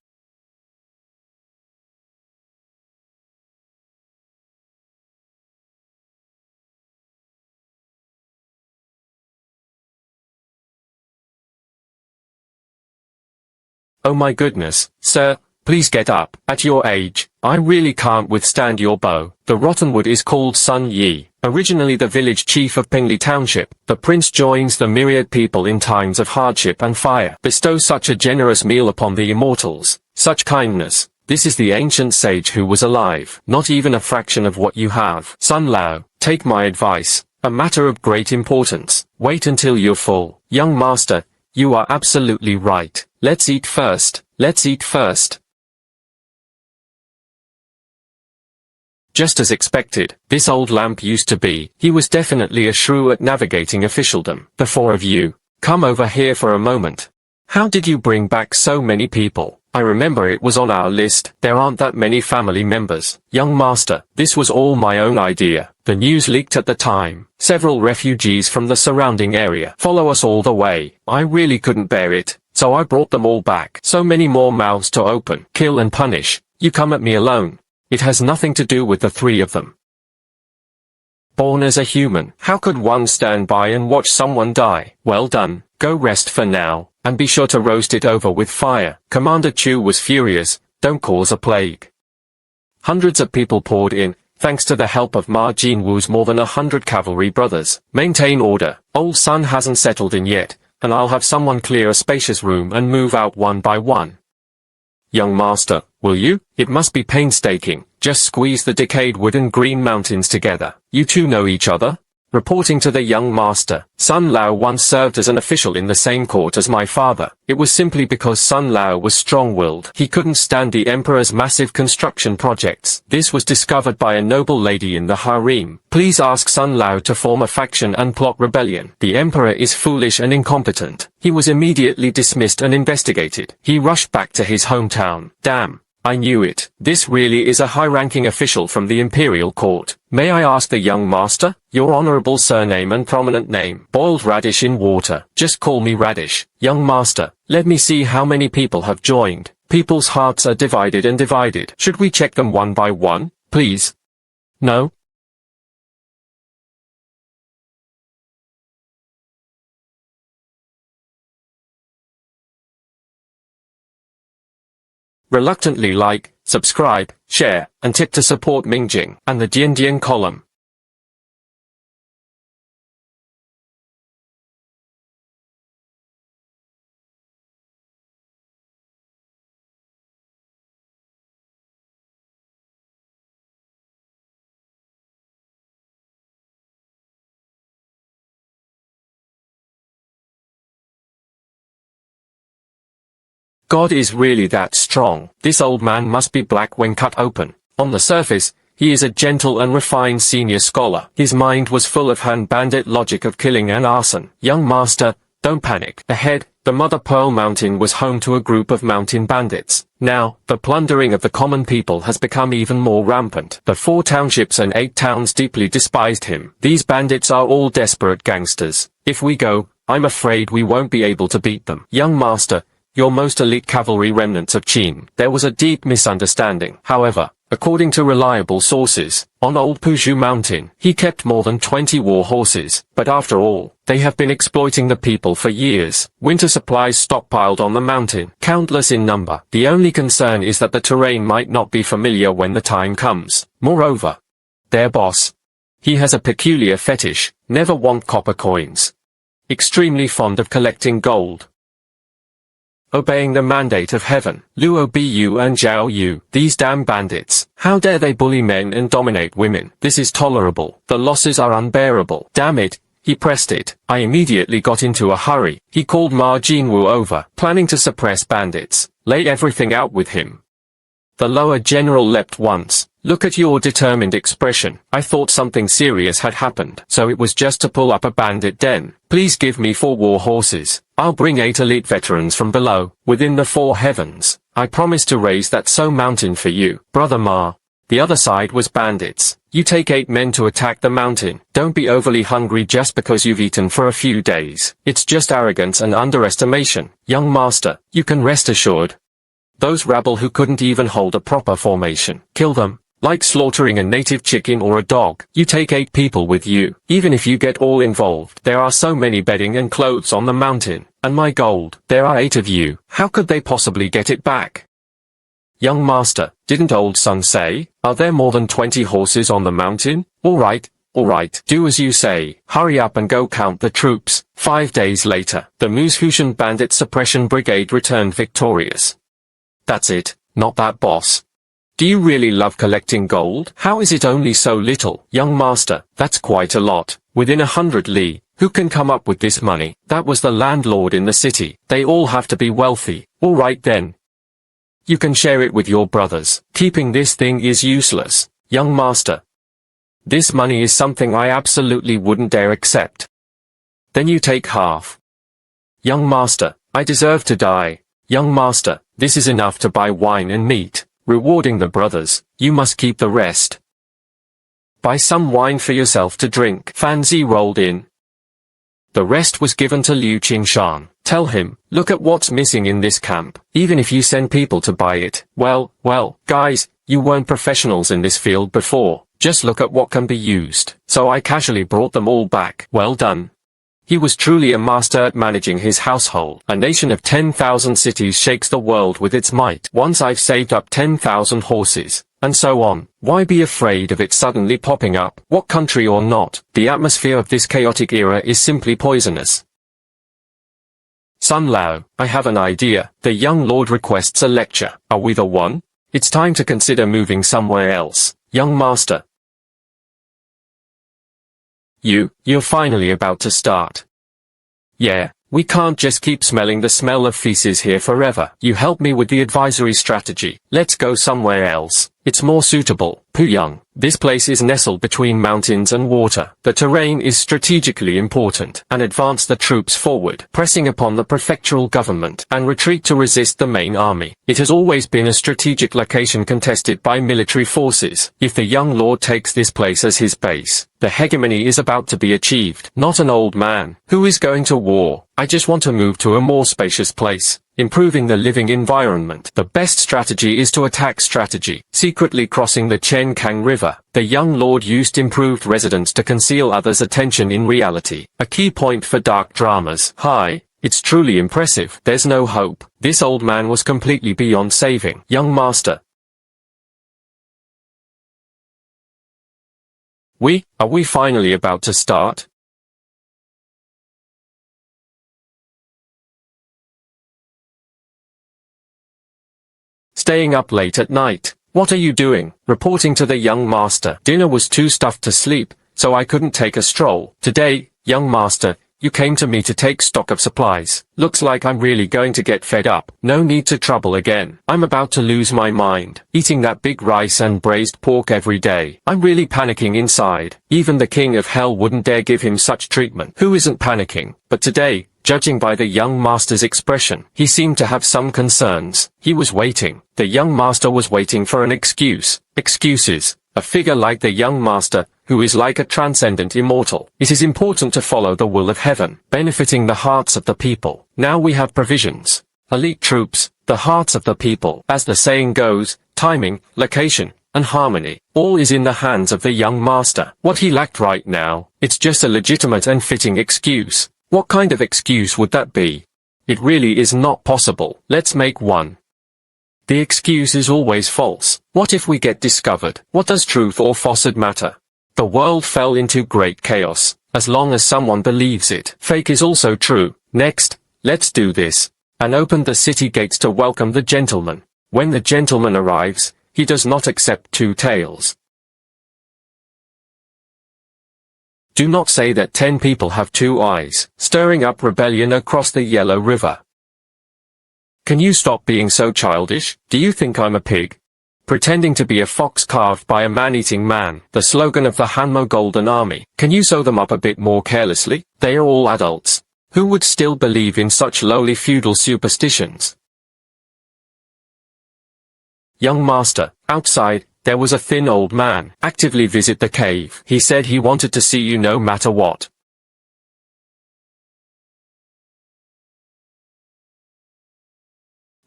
Oh my goodness, sir, please get up. At your age, I really can't withstand your bow. The rotten wood is called Sun Yi, originally the village chief of Pingli Township. The prince joins the myriad people in times of hardship and fire. Bestow such a generous meal upon the immortals. Such kindness. This is the ancient sage who was alive. Not even a fraction of what you have. Sun Lao, take my advice. A matter of great importance. Wait until you're full. Young master, you are absolutely right. Let's eat first. Let's eat first. Just as expected, this old lamp used to be. He was definitely a shrew at navigating officialdom. The 4 of you, come over here for a moment. How did you bring back so many people? I remember it was on our list. There aren't that many family members. Young master, this was all my own idea. The news leaked at the time. Several refugees from the surrounding area follow us all the way. I really couldn't bear it. So I brought them all back. So many more mouths to open, kill and punish. You come at me alone. It has nothing to do with the three of them. Born as a human, how could one stand by and watch someone die? Well done, go rest for now, and be sure to roast it over with fire. Commander Chu was furious, don't cause a plague. Hundreds of people poured in, thanks to the help of Ma Jinwu's more than 100 cavalry brothers. Maintain order, old Sun hasn't settled in yet, and I'll have someone clear a spacious room and move out one by one. Young master, will you? It must be painstaking. Just squeeze the decayed wood and green mountains together. You two know each other? Reporting to the young master, Sun Lao once served as an official in the same court as my father. It was simply because Sun Lao was strong-willed. He couldn't stand the emperor's massive construction projects. This was discovered by a noble lady in the harem. Please ask Sun Lao to form a faction and plot rebellion. The emperor is foolish and incompetent. He was immediately dismissed and investigated. He rushed back to his hometown. Damn. I knew it. This really is a high-ranking official from the imperial court. May I ask the young master? Your honorable surname and prominent name. Boiled radish in water. Just call me Radish. Young master, let me see how many people have joined. People's hearts are divided and divided. Should we check them one by one, please? No? Reluctantly like, subscribe, share, and tip to support Mingjing and the Dian column. God is really that strong. This old man must be black when cut open. On the surface, he is a gentle and refined senior scholar. His mind was full of Han bandit logic of killing and arson. Young master, don't panic. Ahead, the Mother Pearl Mountain was home to a group of mountain bandits. Now, the plundering of the common people has become even more rampant. The 4 townships and 8 towns deeply despised him. These bandits are all desperate gangsters. If we go, I'm afraid we won't be able to beat them. Young master, your most elite cavalry remnants of Qin. There was a deep misunderstanding. However, according to reliable sources, on Old Puzhu Mountain, he kept more than 20 war horses. But after all, they have been exploiting the people for years. Winter supplies stockpiled on the mountain, countless in number. The only concern is that the terrain might not be familiar when the time comes. Moreover, their boss, he has a peculiar fetish, never want copper coins. Extremely fond of collecting gold. Obeying the mandate of heaven. Luo Bu and Zhao Yu. These damn bandits. How dare they bully men and dominate women? This is tolerable. The losses are unbearable. Damn it. He pressed it. I immediately got into a hurry. He called Ma Jinwu over, planning to suppress bandits. Lay everything out with him. The lower general leapt once. Look at your determined expression. I thought something serious had happened. So it was just to pull up a bandit den. Please give me 4 war horses. I'll bring 8 elite veterans from below, within the 4 heavens. I promise to raise that so mountain for you, Brother Ma. The other side was bandits. You take 8 men to attack the mountain. Don't be overly hungry just because you've eaten for a few days. It's just arrogance and underestimation. Young master, you can rest assured. Those rabble who couldn't even hold a proper formation. Kill them. Like slaughtering a native chicken or a dog. You take 8 people with you. Even if you get all involved. There are so many bedding and clothes on the mountain. And my gold. There are 8 of you. How could they possibly get it back? Young master, didn't old Sun say? Are there more than 20 horses on the mountain? Alright. Do as you say. Hurry up and go count the troops. 5 days later, the Muzhutian Bandit Suppression Brigade returned victorious. That's it. Not that boss. Do you really love collecting gold? How is it only so little? Young master, that's quite a lot. Within 100 li, who can come up with this money? That was the landlord in the city. They all have to be wealthy. Alright then. You can share it with your brothers. Keeping this thing is useless. Young master. This money is something I absolutely wouldn't dare accept. Then you take half. Young master, I deserve to die. Young master, this is enough to buy wine and meat. Rewarding the brothers, you must keep the rest. Buy some wine for yourself to drink. Fanzi rolled in. The rest was given to Liu Qingshan. Tell him, look at what's missing in this camp. Even if you send people to buy it, well, guys, you weren't professionals in this field before. Just look at what can be used. So I casually brought them all back. Well done. He was truly a master at managing his household. A nation of 10,000 cities shakes the world with its might. Once I've saved up 10,000 horses, and so on. Why be afraid of it suddenly popping up? What country or not, the atmosphere of this chaotic era is simply poisonous. Sun Lao, I have an idea. The young lord requests a lecture. Are we the one? It's time to consider moving somewhere else. Young master. You're finally about to start. Yeah, we can't just keep smelling the smell of feces here forever. You help me with the advisory strategy. Let's go somewhere else. It's more suitable. Puyang. This place is nestled between mountains and water. The terrain is strategically important. And advance the troops forward, pressing upon the prefectural government, and retreat to resist the main army. It has always been a strategic location contested by military forces. If the young lord takes this place as his base, the hegemony is about to be achieved. Not an old man who is going to war. I just want to move to a more spacious place. Improving the living environment. The best strategy is to attack strategy. Secretly crossing the Chen Kang River, the young lord used improved residence to conceal others' attention in reality. A key point for dark dramas. Hi, it's truly impressive. There's no hope. This old man was completely beyond saving. Young master. Are we finally about to start? Staying up late at night. What are you doing? Reporting to the young master. Dinner was too stuffed to sleep, so I couldn't take a stroll. Today, young master, you came to me to take stock of supplies. Looks like I'm really going to get fed up. No need to trouble again. I'm about to lose my mind. Eating that big rice and braised pork every day. I'm really panicking inside. Even the king of hell wouldn't dare give him such treatment. Who isn't panicking? But today, judging by the young master's expression, he seemed to have some concerns. He was waiting. The young master was waiting for an excuse. Excuses. A figure like the young master, who is like a transcendent immortal. It is important to follow the will of heaven, benefiting the hearts of the people. Now we have provisions. Elite troops, the hearts of the people. As the saying goes, timing, location, and harmony. All is in the hands of the young master. What he lacked right now, it's just a legitimate and fitting excuse. What kind of excuse would that be? It really is not possible. Let's make one. The excuse is always false. What if we get discovered? What does truth or falsehood matter? The world fell into great chaos. As long as someone believes it. Fake is also true. Next, let's do this. And open the city gates to welcome the gentleman. When the gentleman arrives, he does not accept two taels. Do not say that 10 people have 2 eyes, stirring up rebellion across the Yellow River. Can you stop being so childish? Do you think I'm a pig? Pretending to be a fox carved by a man-eating man, the slogan of the Hanmo Golden Army. Can you sew them up a bit more carelessly? They are all adults. Who would still believe in such lowly feudal superstitions? Young master, outside, there was a thin old man. Actively visit the cave. He said he wanted to see you no matter what.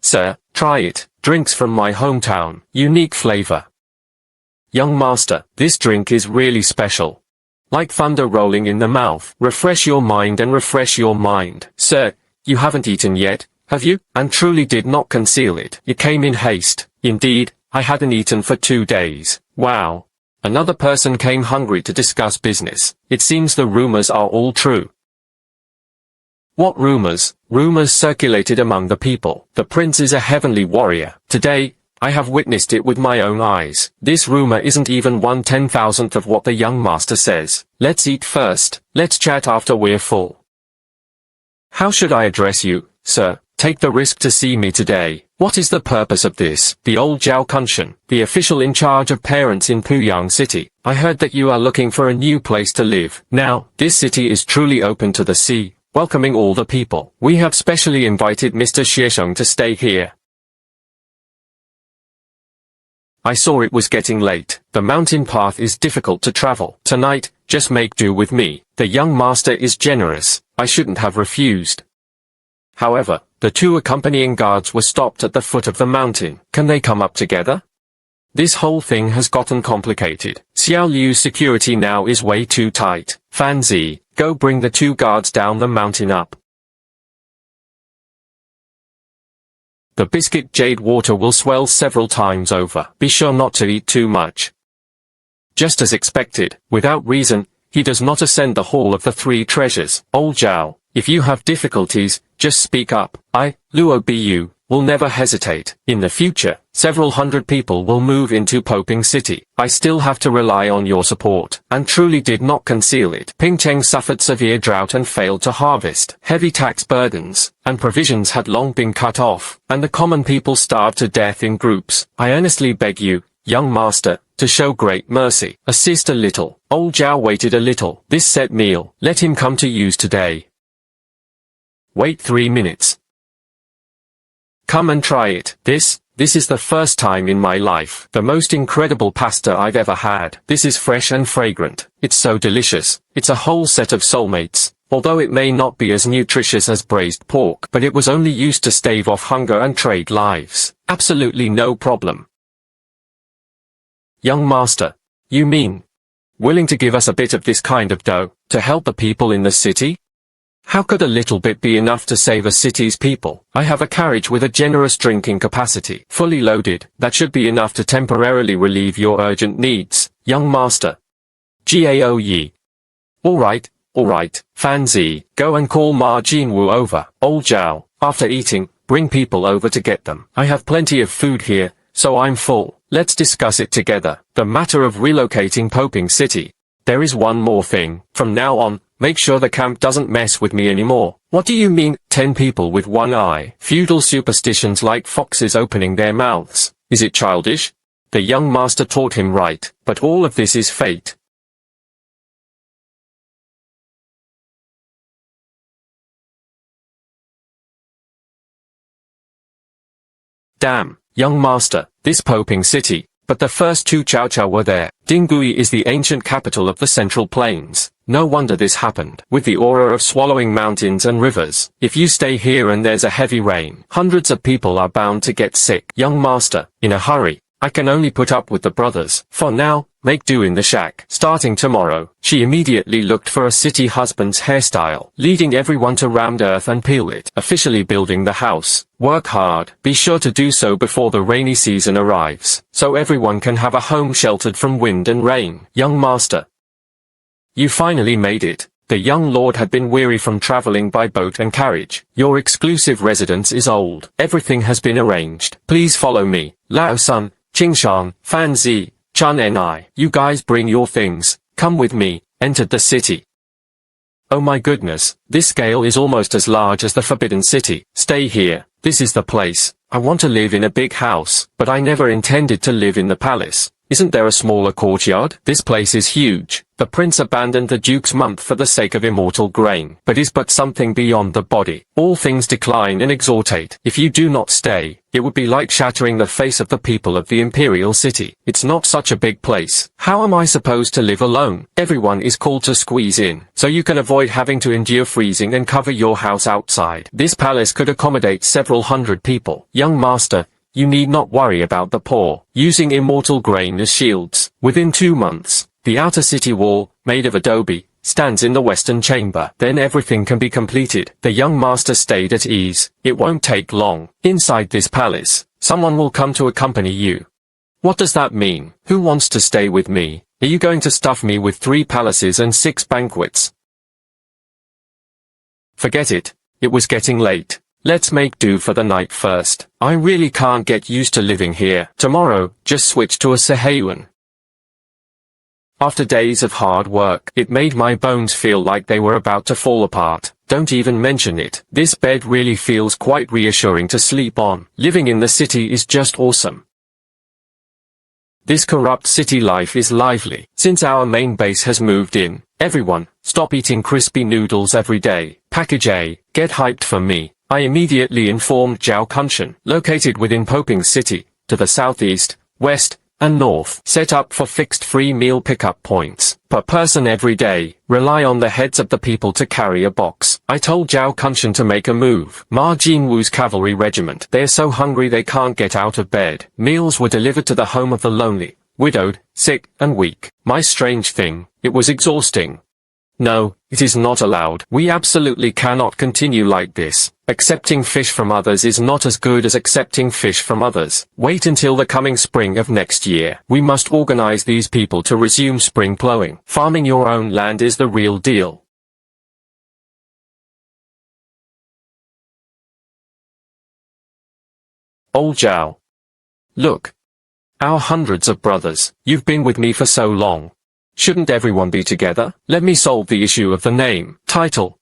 Sir, try it. Drinks from my hometown. Unique flavor. Young master, this drink is really special. Like thunder rolling in the mouth. Refresh your mind and refresh your mind. Sir, you haven't eaten yet, have you? And truly did not conceal it. It came in haste. Indeed, I hadn't eaten for 2 days. Wow. Another person came hungry to discuss business. It seems the rumors are all true. What rumors? Rumors circulated among the people. The prince is a heavenly warrior. Today, I have witnessed it with my own eyes. This rumor isn't even 1/10,000th of what the young master says. Let's eat first. Let's chat after we're full. How should I address you, sir? Take the risk to see me today. What is the purpose of this? The old Zhao Kunshan, the official in charge of parents in Puyang City. I heard that you are looking for a new place to live. Now, this city is truly open to the sea, welcoming all the people. We have specially invited Mr. Xiesheng to stay here. I saw it was getting late. The mountain path is difficult to travel. Tonight, just make do with me. The young master is generous, I shouldn't have refused. However, the two accompanying guards were stopped at the foot of the mountain. Can they come up together? This whole thing has gotten complicated. Xiao Liu's security now is way too tight. Fan Zi, go bring the two guards down the mountain up. The biscuit jade water will swell several times over. Be sure not to eat too much. Just as expected, without reason, he does not ascend the hall of the three treasures. Old Zhao, if you have difficulties, just speak up. I, Luo Bu, will never hesitate. In the future, several hundred people will move into Poping City. I still have to rely on your support, and truly did not conceal it. Pingcheng suffered severe drought and failed to harvest. Heavy tax burdens, and provisions had long been cut off, and the common people starved to death in groups. I earnestly beg you, young master, to show great mercy. Assist a little. Old Zhao waited a little. This set meal, let him come to use today. Wait 3 minutes. Come and try it. This is the first time in my life. The most incredible pasta I've ever had. This is fresh and fragrant. It's so delicious. It's a whole set of soulmates. Although it may not be as nutritious as braised pork, but it was only used to stave off hunger and trade lives. Absolutely no problem. Young master, you mean willing to give us a bit of this kind of dough to help the people in the city? How could a little bit be enough to save a city's people? I have a carriage with a generous drinking capacity, fully loaded. That should be enough to temporarily relieve your urgent needs, young master. Gao Yi. All right, Fan Zi, go and call Ma Jinwu over. Old Zhao, after eating, bring people over to get them. I have plenty of food here, so I'm full. Let's discuss it together. The matter of relocating Poping City. There is one more thing. From now on, make sure the camp doesn't mess with me anymore. What do you mean, 10 people with one eye? Feudal superstitions like foxes opening their mouths. Is it childish? The young master taught him right, but all of this is fate. Damn, young master, this Poping City. But the first two Cao Cao were there. Dingui is the ancient capital of the Central Plains. No wonder this happened. With the aura of swallowing mountains and rivers. If you stay here and there's a heavy rain, hundreds of people are bound to get sick. Young master, in a hurry. I can only put up with the brothers. For now, make do in the shack. Starting tomorrow, she immediately looked for a city husband's hairstyle, leading everyone to rammed earth and peel it. Officially building the house. Work hard. Be sure to do so before the rainy season arrives, so everyone can have a home sheltered from wind and rain. Young master. You finally made it. The young lord had been weary from traveling by boat and carriage. Your exclusive residence is old. Everything has been arranged. Please follow me. Lao Sun, Qingshan, Fan Zi, Chun and I. You guys bring your things. Come with me. Entered the city. Oh my goodness, this scale is almost as large as the Forbidden City. Stay here. This is the place. I want to live in a big house, but I never intended to live in the palace. Isn't there a smaller courtyard? This place is huge. The prince abandoned the duke's month for the sake of immortal grain, but is but something beyond the body. All things decline and exaltate. If you do not stay, it would be like shattering the face of the people of the imperial city. It's not such a big place. How am I supposed to live alone? Everyone is called to squeeze in, so you can avoid having to endure freezing and cover your house outside. This palace could accommodate several hundred people. Young master, you need not worry about the poor. Using immortal grain as shields. Within 2 months, the outer city wall, made of adobe, stands in the western chamber. Then everything can be completed. The young master stayed at ease. It won't take long. Inside this palace, someone will come to accompany you. What does that mean? Who wants to stay with me? Are you going to stuff me with 3 palaces and 6 banquets? Forget it. It was getting late. Let's make do for the night first. I really can't get used to living here. Tomorrow, just switch to a Seheyuan. After days of hard work, it made my bones feel like they were about to fall apart. Don't even mention it. This bed really feels quite reassuring to sleep on. Living in the city is just awesome. This corrupt city life is lively. Since our main base has moved in, everyone, stop eating crispy noodles every day. Package A, get hyped for me. I immediately informed Zhao Kunshan, located within Poping City, to the southeast, west, and north. Set up for fixed free meal pickup points per person every day. Rely on the heads of the people to carry a box. I told Zhao Kunshan to make a move. Ma Jinwu's cavalry regiment. They're so hungry they can't get out of bed. Meals were delivered to the home of the lonely, widowed, sick, and weak. My strange thing, it was exhausting. No, it is not allowed. We absolutely cannot continue like this. Accepting fish from others is not as good as accepting fish from others. Wait until the coming spring of next year. We must organize these people to resume spring plowing. Farming your own land is the real deal. Old Zhao. Look. Our hundreds of brothers, you've been with me for so long. Shouldn't everyone be together? Let me solve the issue of the name, title.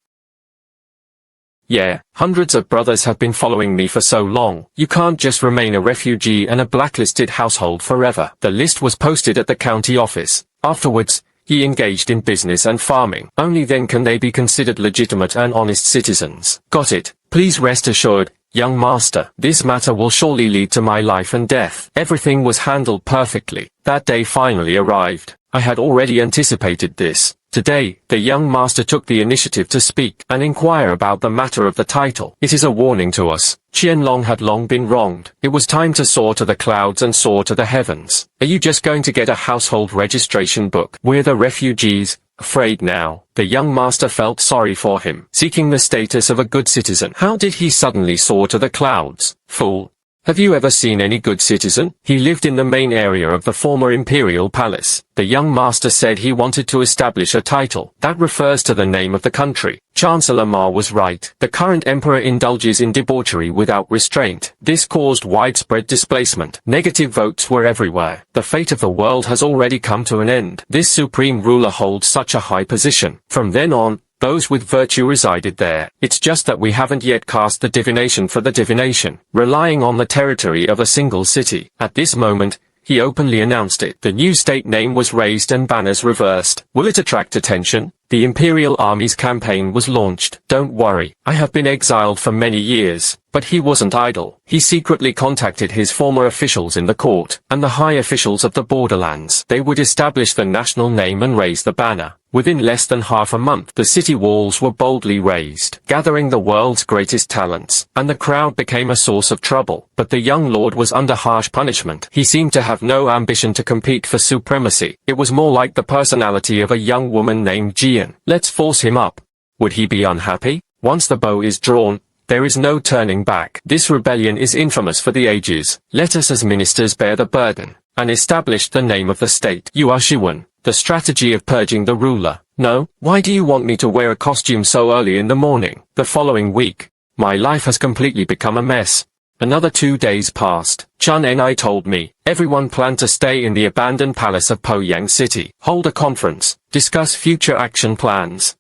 Yeah, hundreds of brothers have been following me for so long. You can't just remain a refugee and a blacklisted household forever. The list was posted at the county office. Afterwards, he engaged in business and farming. Only then can they be considered legitimate and honest citizens. Got it. Please rest assured, young master, this matter will surely lead to my life and death. Everything was handled perfectly. That day finally arrived. I had already anticipated this. Today, the young master took the initiative to speak and inquire about the matter of the title. It is a warning to us. Qianlong had long been wronged. It was time to soar to the clouds and soar to the heavens. Are you just going to get a household registration book? We're the refugees, afraid now. The young master felt sorry for him, seeking the status of a good citizen. How did he suddenly soar to the clouds? Fool. Have you ever seen any good citizen? He lived in the main area of the former imperial palace. The young master said he wanted to establish a title that refers to the name of the country. Chancellor Ma was right. The current emperor indulges in debauchery without restraint. This caused widespread displacement. Negative votes were everywhere. The fate of the world has already come to an end. This supreme ruler holds such a high position. From then on, those with virtue resided there. It's just that we haven't yet cast the divination for the divination, relying on the territory of a single city. At this moment, he openly announced it. The new state name was raised and banners reversed. Will it attract attention? The Imperial Army's campaign was launched. Don't worry, I have been exiled for many years. But he wasn't idle. He secretly contacted his former officials in the court, and the high officials of the borderlands. They would establish the national name and raise the banner. Within less than half a month, the city walls were boldly raised, gathering the world's greatest talents, and the crowd became a source of trouble. But the young lord was under harsh punishment. He seemed to have no ambition to compete for supremacy. It was more like the personality of a young woman named Jian. Let's force him up. Would he be unhappy? Once the bow is drawn, there is no turning back. This rebellion is infamous for the ages. Let us as ministers bear the burden, and establish the name of the state. You are Shiwen, the strategy of purging the ruler. No, why do you want me to wear a costume so early in the morning? The following week, my life has completely become a mess. Another 2 days passed. Chun and I told me, everyone planned to stay in the abandoned palace of Poyang City. Hold a conference, discuss future action plans.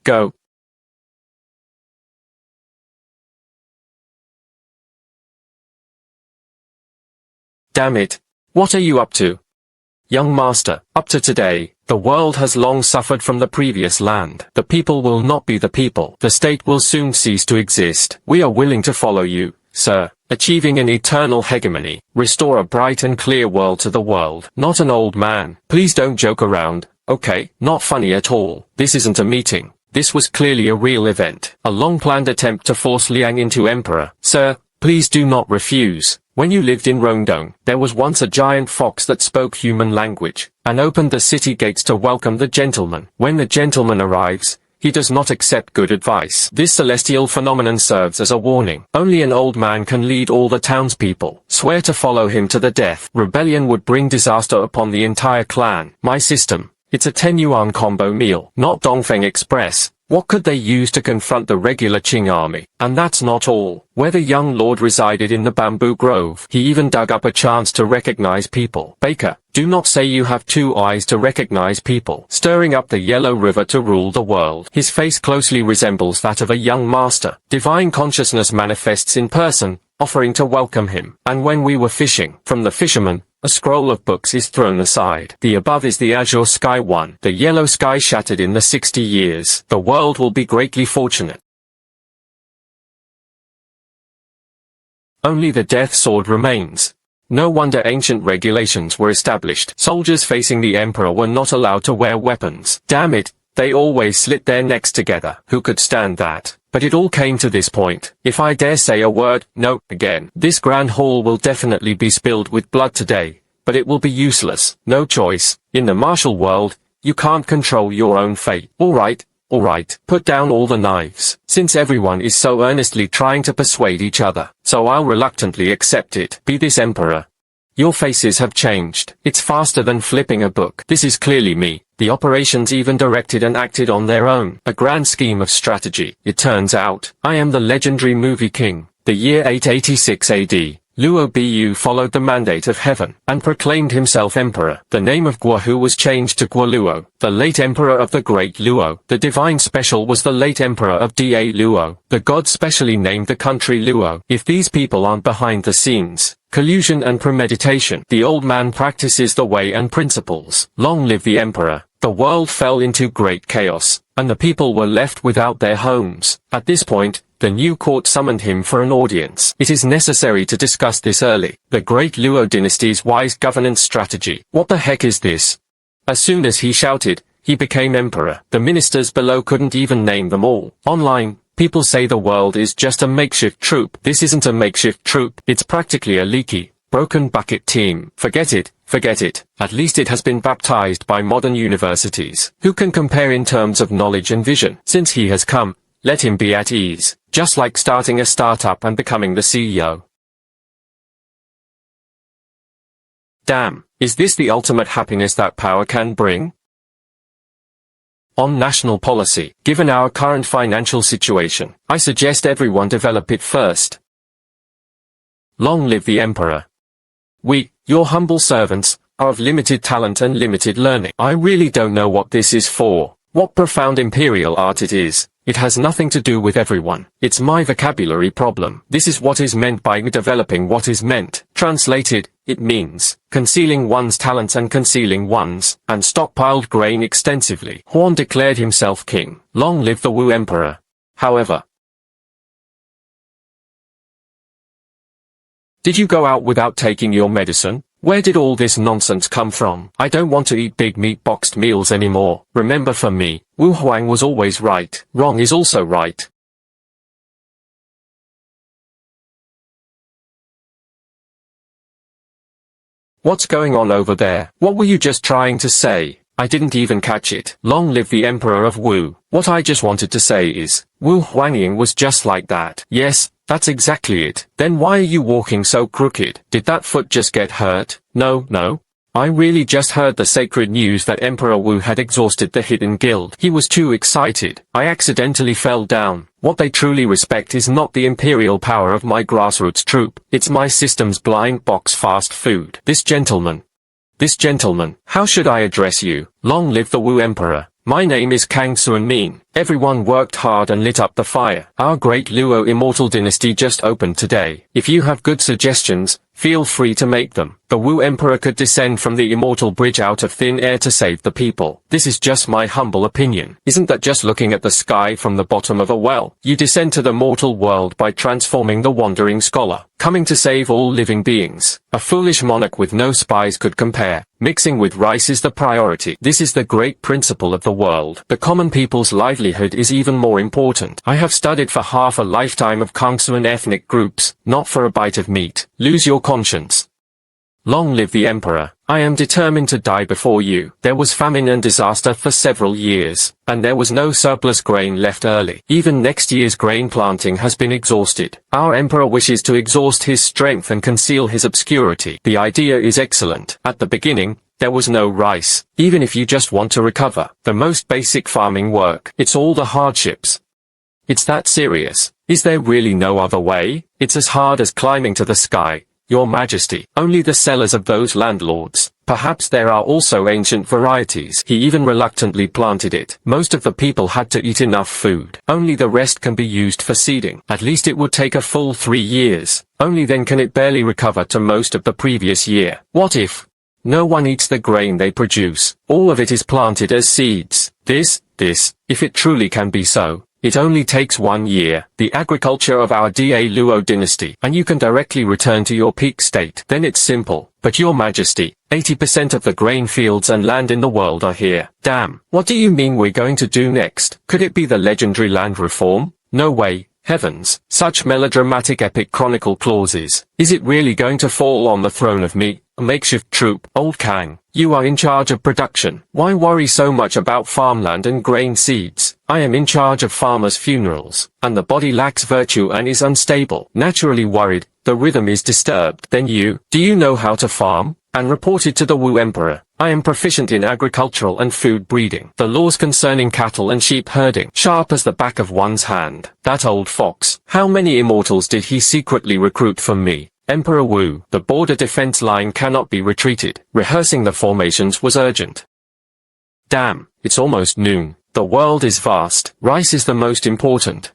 Go. Damn it. What are you up to? Young master, up to today, the world has long suffered from the previous land. The people will not be the people. The state will soon cease to exist. We are willing to follow you, sir, achieving an eternal hegemony. Restore a bright and clear world to the world. Not an old man. Please don't joke around, okay? Not funny at all. This isn't a meeting. This was clearly a real event. A long-planned attempt to force Liang into emperor. Sir, please do not refuse. When you lived in Rongdong, there was once a giant fox that spoke human language, and opened the city gates to welcome the gentleman. When the gentleman arrives, he does not accept good advice. This celestial phenomenon serves as a warning. Only an old man can lead all the townspeople. Swear to follow him to the death. Rebellion would bring disaster upon the entire clan. My system. It's a 10 yuan combo meal, not Dongfeng Express. What could they use to confront the regular Qing army? And that's not all. Where the young lord resided in the bamboo grove, he even dug up a chance to recognize people. Baker, do not say you have 2 eyes to recognize people. Stirring up the Yellow River to rule the world. His face closely resembles that of a young master. Divine consciousness manifests in person, offering to welcome him. And when we were fishing, from the fisherman, a scroll of books is thrown aside. The above is the azure sky one. The yellow sky shattered in the 60 years. The world will be greatly fortunate. Only the death sword remains. No wonder ancient regulations were established. Soldiers facing the emperor were not allowed to wear weapons. Damn it, they always slit their necks together. Who could stand that? But it all came to this point. If I dare say a word, no, again. This grand hall will definitely be spilled with blood today, but it will be useless. No choice. In the martial world, you can't control your own fate. Alright, put down all the knives. Since everyone is so earnestly trying to persuade each other, so I'll reluctantly accept it. Be this emperor. Your faces have changed. It's faster than flipping a book. This is clearly me. The operations even directed and acted on their own. A grand scheme of strategy. It turns out, I am the legendary movie king. The year 886 AD. Luo Bu followed the mandate of heaven, and proclaimed himself emperor. The name of Guohu was changed to Guoluo, the late emperor of the Great Luo. The divine special was the late emperor of Da Luo. The god specially named the country Luo. If these people aren't behind the scenes, collusion and premeditation, the old man practices the way and principles. Long live the emperor. The world fell into great chaos, and the people were left without their homes. At this point, the new court summoned him for an audience. It is necessary to discuss this early. The Great Luo dynasty's wise governance strategy. What the heck is this? As soon as he shouted, he became emperor. The ministers below couldn't even name them all. Online, people say the world is just a makeshift troop. This isn't a makeshift troop. It's practically a leaky, broken bucket team. Forget it. At least it has been baptized by modern universities. Who can compare in terms of knowledge and vision? Since he has come, let him be at ease, just like starting a startup and becoming the CEO. Damn, is this the ultimate happiness that power can bring? On national policy, given our current financial situation, I suggest everyone develop it first. Long live the emperor. We, your humble servants, are of limited talent and limited learning. I really don't know what this is for, what profound imperial art it is. It has nothing to do with everyone. It's my vocabulary problem. This is what is meant by developing what is meant. Translated, it means concealing one's talents and concealing one's, and stockpiled grain extensively. Huan declared himself king. Long live the Wu emperor. However, did you go out without taking your medicine? Where did all this nonsense come from? I don't want to eat big meat boxed meals anymore. Remember, for me, Wu Huang was always right. Wrong is also right. What's going on over there? What were you just trying to say? I didn't even catch it. Long live the Emperor of Wu. What I just wanted to say is, Wu Huangying was just like that. Yes, that's exactly it. Then why are you walking so crooked? Did that foot just get hurt? No. I really just heard the sacred news that Emperor Wu had exhausted the hidden guild. He was too excited. I accidentally fell down. What they truly respect is not the imperial power of my grassroots troop. It's my system's blind box fast food. This gentleman, how should I address you? Long live the Wu Emperor. My name is Kang Suanmin. Everyone worked hard and lit up the fire. Our great Luo immortal dynasty just opened today. If you have good suggestions, feel free to make them. The Wu Emperor could descend from the immortal bridge out of thin air to save the people. This is just my humble opinion. Isn't that just looking at the sky from the bottom of a well? You descend to the mortal world by transforming the wandering scholar, coming to save all living beings. A foolish monarch with no spies could compare. Mixing with rice is the priority. This is the great principle of the world. The common people's livelihood is even more important. I have studied for half a lifetime of Kangsuan ethnic groups, not for a bite of meat. Lose your conscience. Long live the Emperor. I am determined to die before you. There was famine and disaster for several years, and there was no surplus grain left early. Even next year's grain planting has been exhausted. Our Emperor wishes to exhaust his strength and conceal his obscurity. The idea is excellent. At the beginning, there was no rice. Even if you just want to recover the most basic farming work, it's all the hardships. It's that serious. Is there really no other way? It's as hard as climbing to the sky, Your Majesty. Only the cellars of those landlords. Perhaps there are also ancient varieties. He even reluctantly planted it. Most of the people had to eat enough food. Only the rest can be used for seeding. At least it would take a full 3 years. Only then can it barely recover to most of the previous year. What if no one eats the grain they produce? All of it is planted as seeds. This, if it truly can be so, It only takes 1 year, the agriculture of our Da Luo dynasty, and you can directly return to your peak state. Then it's simple. But your majesty, 80% of the grain fields and land in the world are here. Damn. What do you mean we're going to do next? Could it be the legendary land reform? No way. Heavens, such melodramatic epic chronicle clauses. Is it really going to fall on the throne of me, a makeshift troop? Old Kang, you are in charge of production. Why worry so much about farmland and grain seeds? I am in charge of farmers' funerals, and the body lacks virtue and is unstable. Naturally worried, the rhythm is disturbed. Then do you know how to farm? And reported to the Wu Emperor. I am proficient in agricultural and food breeding. The laws concerning cattle and sheep herding, sharp as the back of one's hand. That old fox. How many immortals did he secretly recruit from me? Emperor Wu. The border defense line cannot be retreated. Rehearsing the formations was urgent. Damn, it's almost noon. The world is vast. Rice is the most important.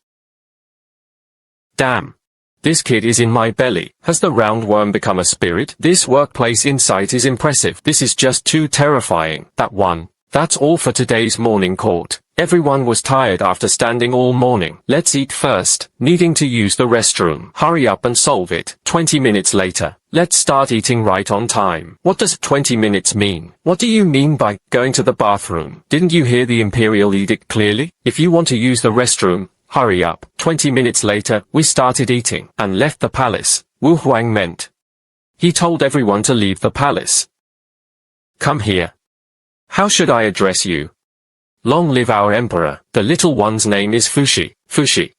Damn. This kid is in my belly. Has the roundworm become a spirit? This workplace insight is impressive. This is just too terrifying. That's all for today's morning court. Everyone was tired after standing all morning. Let's eat first. Needing to use the restroom. Hurry up and solve it. 20 minutes later. Let's start eating right on time. What does 20 minutes mean? What do you mean by going to the bathroom? Didn't you hear the imperial edict clearly? If you want to use the restroom, hurry up. 20 minutes later, we started eating, and left the palace. Wu Huang meant. He told everyone to leave the palace. Come here. How should I address you? Long live our emperor. The little one's name is Fushi. Fushi.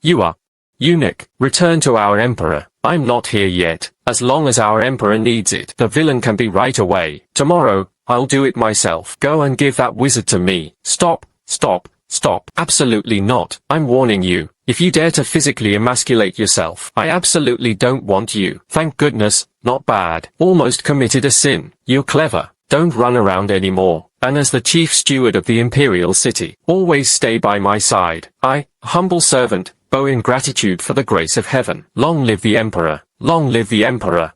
You are. Eunuch, return to our emperor. I'm not here yet. As long as our emperor needs it, the villain can be right away. Tomorrow, I'll do it myself. Go and give that wizard to me. Stop, stop. Stop. Absolutely not. I'm warning you. If you dare to physically emasculate yourself, I absolutely don't want you. Thank goodness, not bad. Almost committed a sin. You're clever. Don't run around anymore. And as the chief steward of the imperial city, always stay by my side. I, humble servant, bow in gratitude for the grace of heaven. Long live the emperor. Long live the emperor.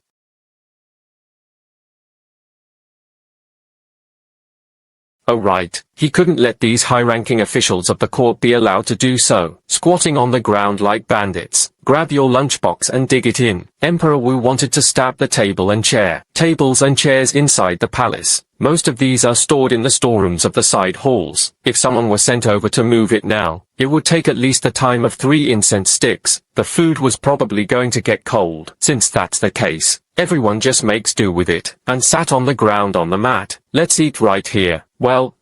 Oh right, he couldn't let these high-ranking officials of the court be allowed to do so, squatting on the ground like bandits. Grab your lunchbox and dig it in. Emperor Wu wanted to stab the table and chair. Tables and chairs inside the palace. Most of these are stored in the storerooms of the side halls. If someone were sent over to move it now, it would take at least the time of 3 incense sticks. The food was probably going to get cold. Since that's the case, everyone just makes do with it, and sat on the ground on the mat. Let's eat right here. Well,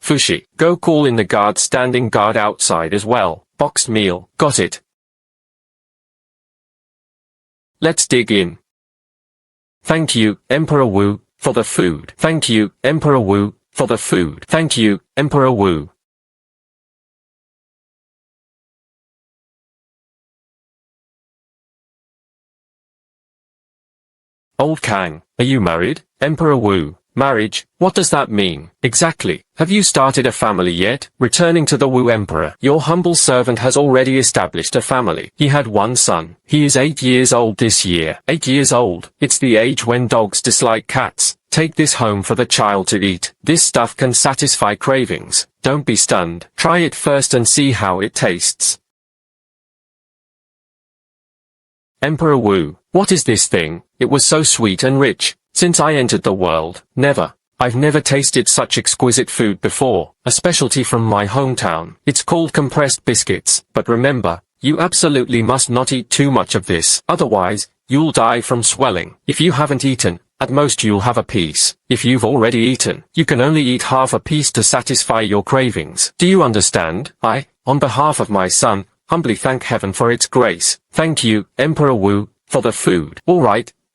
Fushi, go call in the guard standing guard outside as well. Boxed meal. Got it. Let's dig in. Thank you, Emperor Wu, for the food. Thank you, Emperor Wu, for the food. Thank you, Emperor Wu. Old Kang, are you married? Emperor Wu. Marriage, what does that mean? Exactly. Have you started a family yet? Returning to the Wu Emperor. Your humble servant has already established a family. He had 1 son. He is 8 years old this year. 8 years old. It's the age when dogs dislike cats. Take this home for the child to eat. This stuff can satisfy cravings. Don't be stunned. Try it first and see how it tastes. Emperor Wu. What is this thing? It was so sweet and rich. Since I entered the world, I've never tasted such exquisite food before, a specialty from my hometown. It's called compressed biscuits, but remember, you absolutely must not eat too much of this, otherwise, you'll die from swelling. If you haven't eaten, at most you'll have a piece. If you've already eaten, you can only eat half a piece to satisfy your cravings. Do you understand? I, on behalf of my son, humbly thank heaven for its grace. Thank you, Emperor Wu, for the food.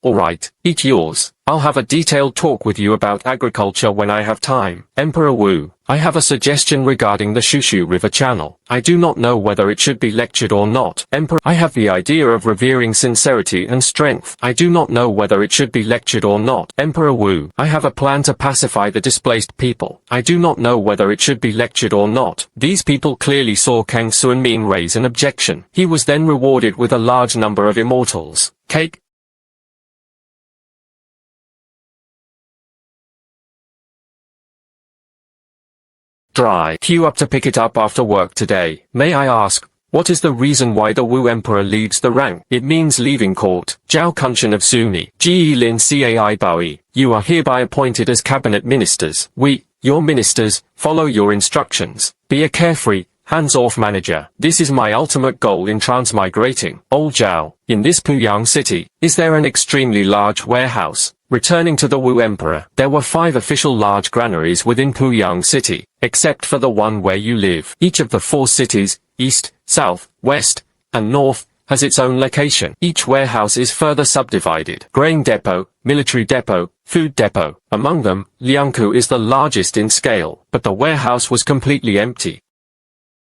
Alright, eat yours. I'll have a detailed talk with you about agriculture when I have time. Emperor Wu, I have a suggestion regarding the Shushu River Channel. I do not know whether it should be lectured or not. Emperor, I have the idea of revering sincerity and strength. I do not know whether it should be lectured or not. Emperor Wu, I have a plan to pacify the displaced people. I do not know whether it should be lectured or not. These people clearly saw Kang Suanmin raise an objection. He was then rewarded with a large number of immortals. Cake. Dry. Queue up to pick it up after work today. May I ask, what is the reason why the Wu Emperor leads the rank? It means leaving court. Zhao Kunshan of Suni. Ji Lin Cai Baoyi. You are hereby appointed as cabinet ministers. We, your ministers, follow your instructions. Be a carefree, hands-off manager. This is my ultimate goal in transmigrating. Old Zhao. In this Puyang city, is there an extremely large warehouse? Returning to the Wu Emperor, there were 5 official large granaries within Puyang city, except for the one where you live. Each of the 4 cities, east, south, west, and north, has its own location. Each warehouse is further subdivided. Grain depot, military depot, food depot. Among them, Liangku is the largest in scale, but the warehouse was completely empty.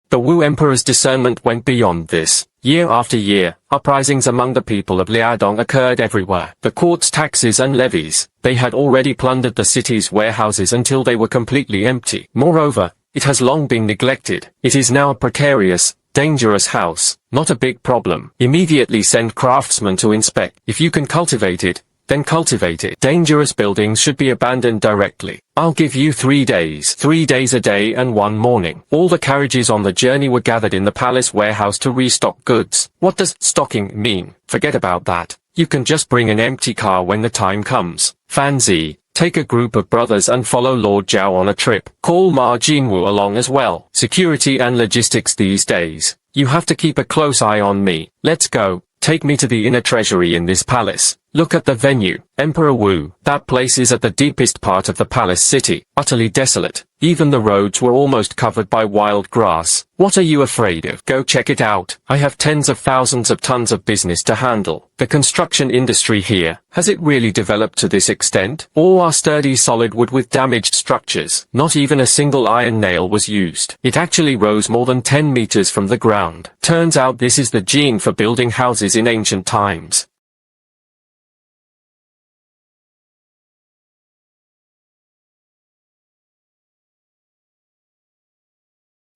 The Wu Emperor's discernment went beyond this. Year after year, uprisings among the people of Liaodong occurred everywhere. The court's taxes and levies, they had already plundered the city's warehouses until they were completely empty. Moreover, it has long been neglected. It is now a precarious, dangerous house. Not a big problem. Immediately send craftsmen to inspect. If you can cultivate it, then cultivate it. Dangerous buildings should be abandoned directly. I'll give you 3 days. 3 days a day and 1 morning. All the carriages on the journey were gathered in the palace warehouse to restock goods. What does stocking mean? Forget about that. You can just bring an empty car when the time comes. Fan Zi, take a group of brothers and follow Lord Zhao on a trip. Call Ma Jinwu along as well. Security and logistics these days. You have to keep a close eye on me. Let's go. Take me to the inner treasury in this palace. Look at the venue. Emperor Wu. That place is at the deepest part of the palace city, utterly desolate. Even the roads were almost covered by wild grass. What are you afraid of? Go check it out. I have tens of thousands of tons of business to handle. The construction industry here, has it really developed to this extent? All are sturdy solid wood with damaged structures. Not even a single iron nail was used. It actually rose more than 10 meters from the ground. Turns out this is the gene for building houses in ancient times.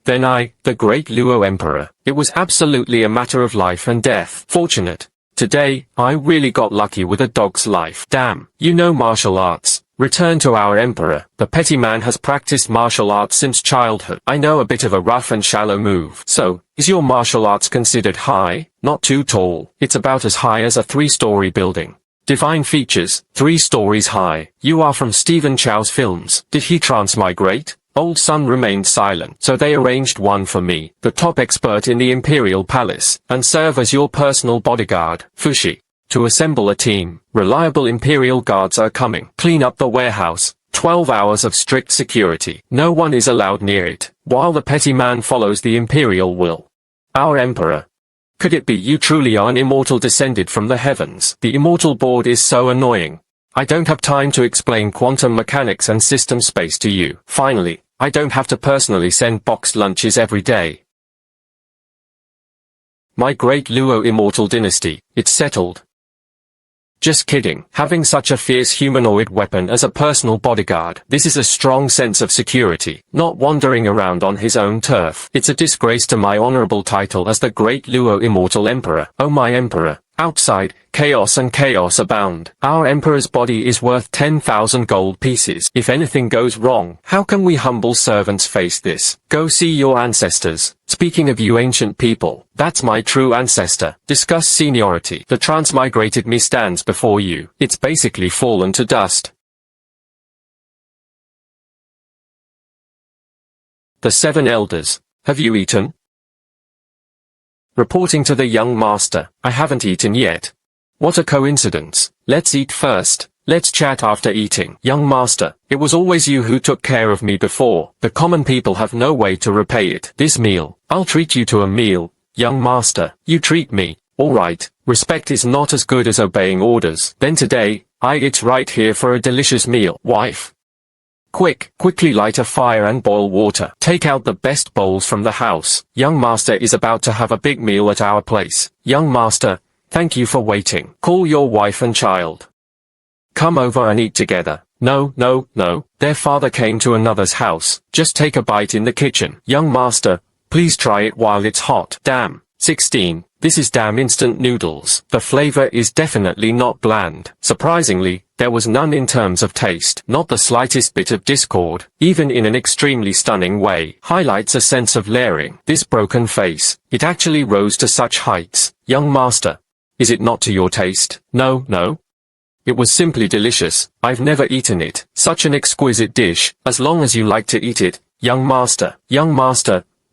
Then I, the great Luo Emperor, it was absolutely a matter of life and death. Fortunate. Today, I really got lucky with a dog's life. Damn. You know martial arts. Return to our emperor. The petty man has practiced martial arts since childhood. I know a bit of a rough and shallow move. So, is your martial arts considered high? Not too tall. It's about as high as a 3-story building. Divine features, 3 stories high. You are from Stephen Chow's films. Did he transmigrate? Old Sun remained silent, so they arranged one for me, the top expert in the Imperial Palace, and serve as your personal bodyguard, Fushi. To assemble a team, reliable Imperial guards are coming. Clean up the warehouse, 12 hours of strict security. No one is allowed near it, while the petty man follows the Imperial will. Our Emperor. Could it be you truly are an immortal descended from the heavens? The immortal board is so annoying. I don't have time to explain quantum mechanics and system space to you. Finally, I don't have to personally send boxed lunches every day. My great Luo immortal dynasty, it's settled. Just kidding. Having such a fierce humanoid weapon as a personal bodyguard, this is a strong sense of security, not wandering around on his own turf. It's a disgrace to my honorable title as the great Luo immortal emperor. Oh my emperor. Outside, chaos and chaos abound. Our emperor's body is worth 10,000 gold pieces. If anything goes wrong, how can we humble servants face this? Go see your ancestors. Speaking of you ancient people, that's my true ancestor. Discuss seniority. The transmigrated me stands before you. It's basically fallen to dust. The 7 elders. Have you eaten? Reporting to the young master, I haven't eaten yet. What a coincidence. Let's eat first. Let's chat after eating. Young master, it was always you who took care of me before. The common people have no way to repay it. This meal, I'll treat you to a meal. Young master, you treat me. Alright, respect is not as good as obeying orders. Then today, it's right here for a delicious meal. Wife. Quickly light a fire and boil water. Take out the best bowls from the house. Young master is about to have a big meal at our place. Young master, thank you for waiting. Call your wife and child. Come over and eat together. No. Their father came to another's house. Just take a bite in the kitchen. Young master, please try it while it's hot. Damn. 16. This is damn instant noodles. The flavor is definitely not bland. Surprisingly, There was none in terms of taste, not the slightest bit of discord, even in an extremely stunning way. Highlights a sense of layering. This broken face, it actually rose to such heights. Young master. Is it not to your taste? No, no. It was simply delicious. I've never eaten it. Such an exquisite dish, as long as you like to eat it. Young master,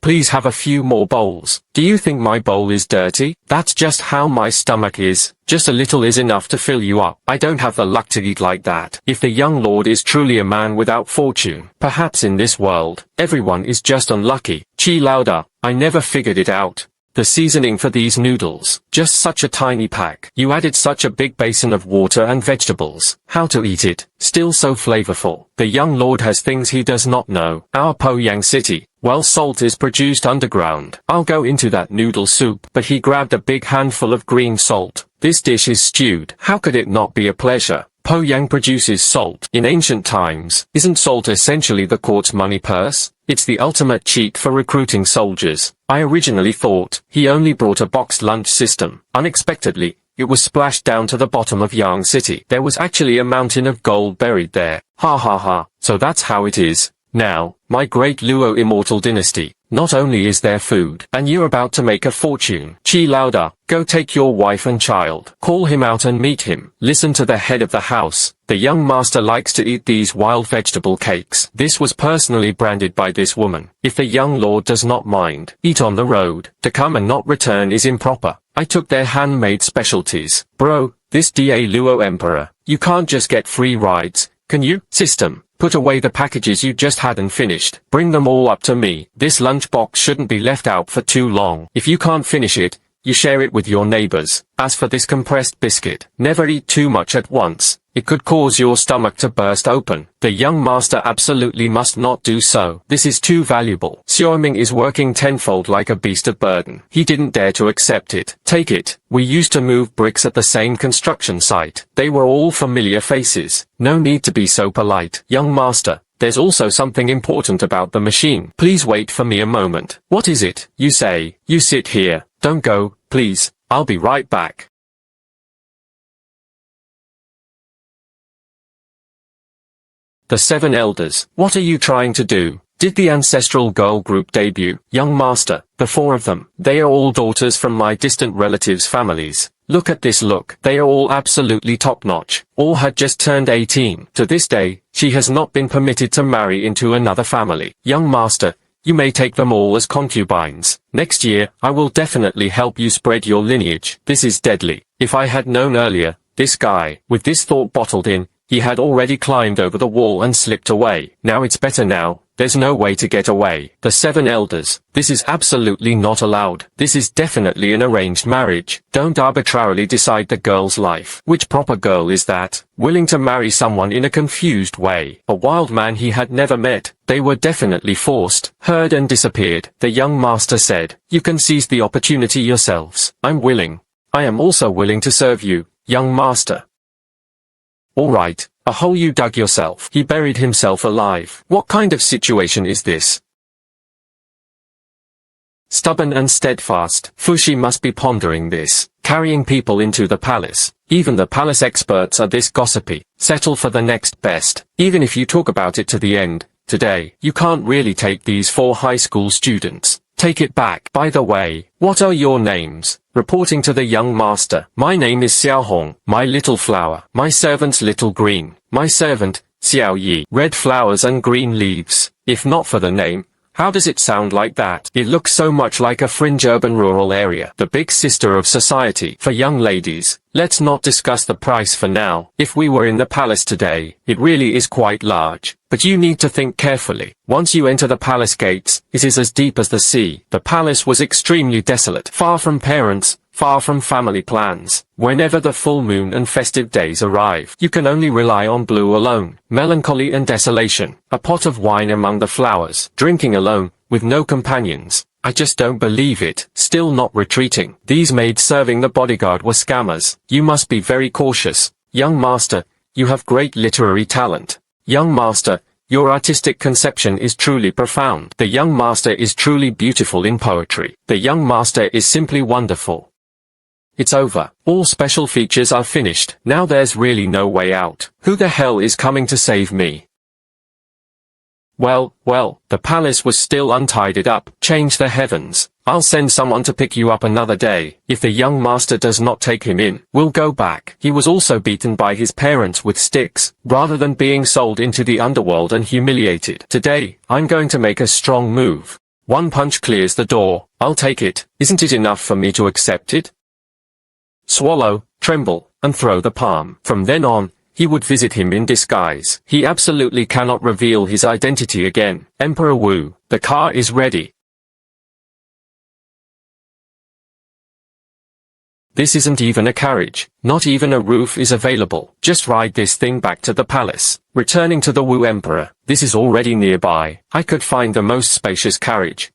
please have a few more bowls. Do you think my bowl is dirty? That's just how my stomach is. Just a little is enough to fill you up. I don't have the luck to eat like that. If the young lord is truly a man without fortune, perhaps in this world, everyone is just unlucky. Chi Lauda, I never figured it out. The seasoning for these noodles, just such a tiny pack. You added such a big basin of water and vegetables. How to eat it? Still so flavorful. The young lord has things he does not know. Our Po Yang city, well, salt is produced underground. I'll go into that noodle soup. But he grabbed a big handful of green salt. This dish is stewed. How could it not be a pleasure? Po Yang produces salt. In ancient times, isn't salt essentially the court's money purse? It's the ultimate cheat for recruiting soldiers. I originally thought he only brought a boxed lunch system. Unexpectedly, it was splashed down to the bottom of Yang City. There was actually a mountain of gold buried there. Ha ha ha. So that's how it is. Now, my great Luo immortal dynasty, not only is there food, and you're about to make a fortune. Chi Lauda, go take your wife and child. Call him out and meet him. Listen to the head of the house. The young master likes to eat these wild vegetable cakes. This was personally branded by this woman. If the young lord does not mind, eat on the road. To come and not return is improper. I took their handmade specialties. Bro, this Da Luo Emperor, you can't just get free rides, can you? System. Put away the packages you just hadn't finished. Bring them all up to me. This lunchbox shouldn't be left out for too long. If you can't finish it, you share it with your neighbors. As for this compressed biscuit, never eat too much at once. It could cause your stomach to burst open. The young master absolutely must not do so. This is too valuable. Xiaoming is working tenfold like a beast of burden. He didn't dare to accept it. Take it. We used to move bricks at the same construction site. They were all familiar faces. No need to be so polite. Young master, there's also something important about the machine. Please wait for me a moment. What is it? You say. You sit here. Don't go, please. I'll be right back. The Seven Elders. What are you trying to do? Did the ancestral girl group debut? Young master, the four of them. They are all daughters from my distant relatives' families. Look at this look. They are all absolutely top-notch. All had just turned 18. To this day, she has not been permitted to marry into another family. Young master, you may take them all as concubines. Next year, I will definitely help you spread your lineage. This is deadly. If I had known earlier, this guy, with this thought bottled in, he had already climbed over the wall and slipped away. Now it's better now. There's no way to get away. The Seven Elders. This is absolutely not allowed. This is definitely an arranged marriage. Don't arbitrarily decide the girl's life. Which proper girl is that? Willing to marry someone in a confused way. A wild man he had never met. They were definitely forced, heard and disappeared. The young master said, you can seize the opportunity yourselves. I'm willing. I am also willing to serve you, young master. All right, a hole you dug yourself. He buried himself alive. What kind of situation is this? Stubborn and steadfast. Fushi must be pondering this. Carrying people into the palace. Even the palace experts are this gossipy. Settle for the next best. Even if you talk about it to the end, today, you can't really take these 4 high school students. Take it back. By the way, what are your names? Reporting to the young master. My name is Xiao Hong, my little flower. My servant's little green. My servant, Xiao Yi. Red flowers and green leaves. If not for the name, how does it sound like that? It looks so much like a fringe urban rural area. The big sister of society. For young ladies, let's not discuss the price for now. If we were in the palace today, it really is quite large. But you need to think carefully. Once you enter the palace gates, it is as deep as the sea. The palace was extremely desolate. Far from parents, far from family plans. Whenever the full moon and festive days arrive, you can only rely on blue alone. Melancholy and desolation. A pot of wine among the flowers. Drinking alone, with no companions. I just don't believe it. Still not retreating. These maids serving the bodyguard were scammers. You must be very cautious. Young master, you have great literary talent. Young master, your artistic conception is truly profound. The young master is truly beautiful in poetry. The young master is simply wonderful. it's over. All special features are finished. Now there's really no way out. Who the hell is coming to save me? Well, the palace was still untidied up. Change the heavens. I'll send someone to pick you up another day. If the young master does not take him in, we'll go back. He was also beaten by his parents with sticks, rather than being sold into the underworld and humiliated. Today, I'm going to make a strong move. One punch clears the door. I'll take it. Isn't it enough for me to accept it? Swallow, tremble, and throw the palm. From then on, he would visit him in disguise. He absolutely cannot reveal his identity again. Emperor Wu, the car is ready. This isn't even a carriage. Not even a roof is available. Just ride this thing back to the palace. Returning to the Wu Emperor. This is already nearby. I could find the most spacious carriage.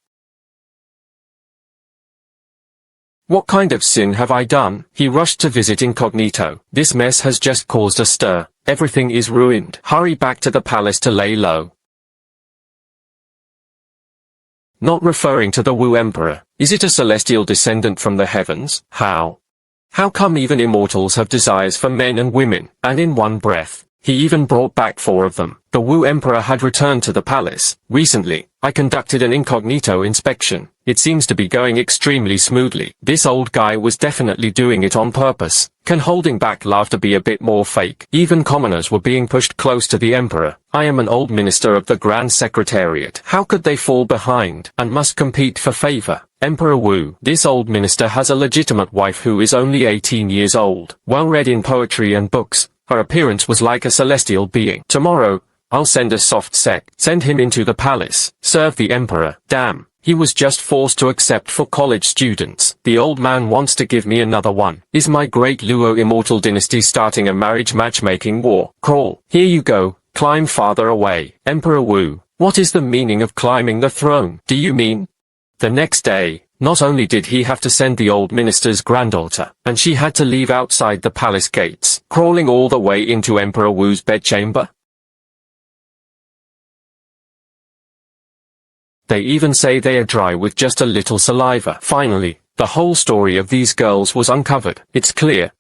What kind of sin have I done? He rushed to visit incognito. This mess has just caused a stir. Everything is ruined. Hurry back to the palace to lay low. Not referring to the Wu Emperor. Is it a celestial descendant from the heavens? How? How come even immortals have desires for men and women, and in one breath? He even brought back 4 of them. The Wu Emperor had returned to the palace. Recently, I conducted an incognito inspection. It seems to be going extremely smoothly. This old guy was definitely doing it on purpose. Can holding back laughter be a bit more fake? Even commoners were being pushed close to the Emperor. I am an old minister of the Grand Secretariat. How could they fall behind, and must compete for favor? Emperor Wu. This old minister has a legitimate wife who is only 18 years old. Well read in poetry and books. Her appearance was like a celestial being. Tomorrow, I'll send a soft sec. Send him into the palace. Serve the Emperor. Damn. He was just forced to accept for college students. The old man wants to give me another one. Is my great Luo immortal dynasty starting a marriage matchmaking war? Crawl. Here you go. Climb farther away. Emperor Wu. What is the meaning of climbing the throne? Do you mean? The next day, not only did he have to send the old minister's granddaughter, and she had to leave outside the palace gates, crawling all the way into Emperor Wu's bedchamber. They even say they are dry with just a little saliva. Finally, the whole story of these girls was uncovered. It's clear.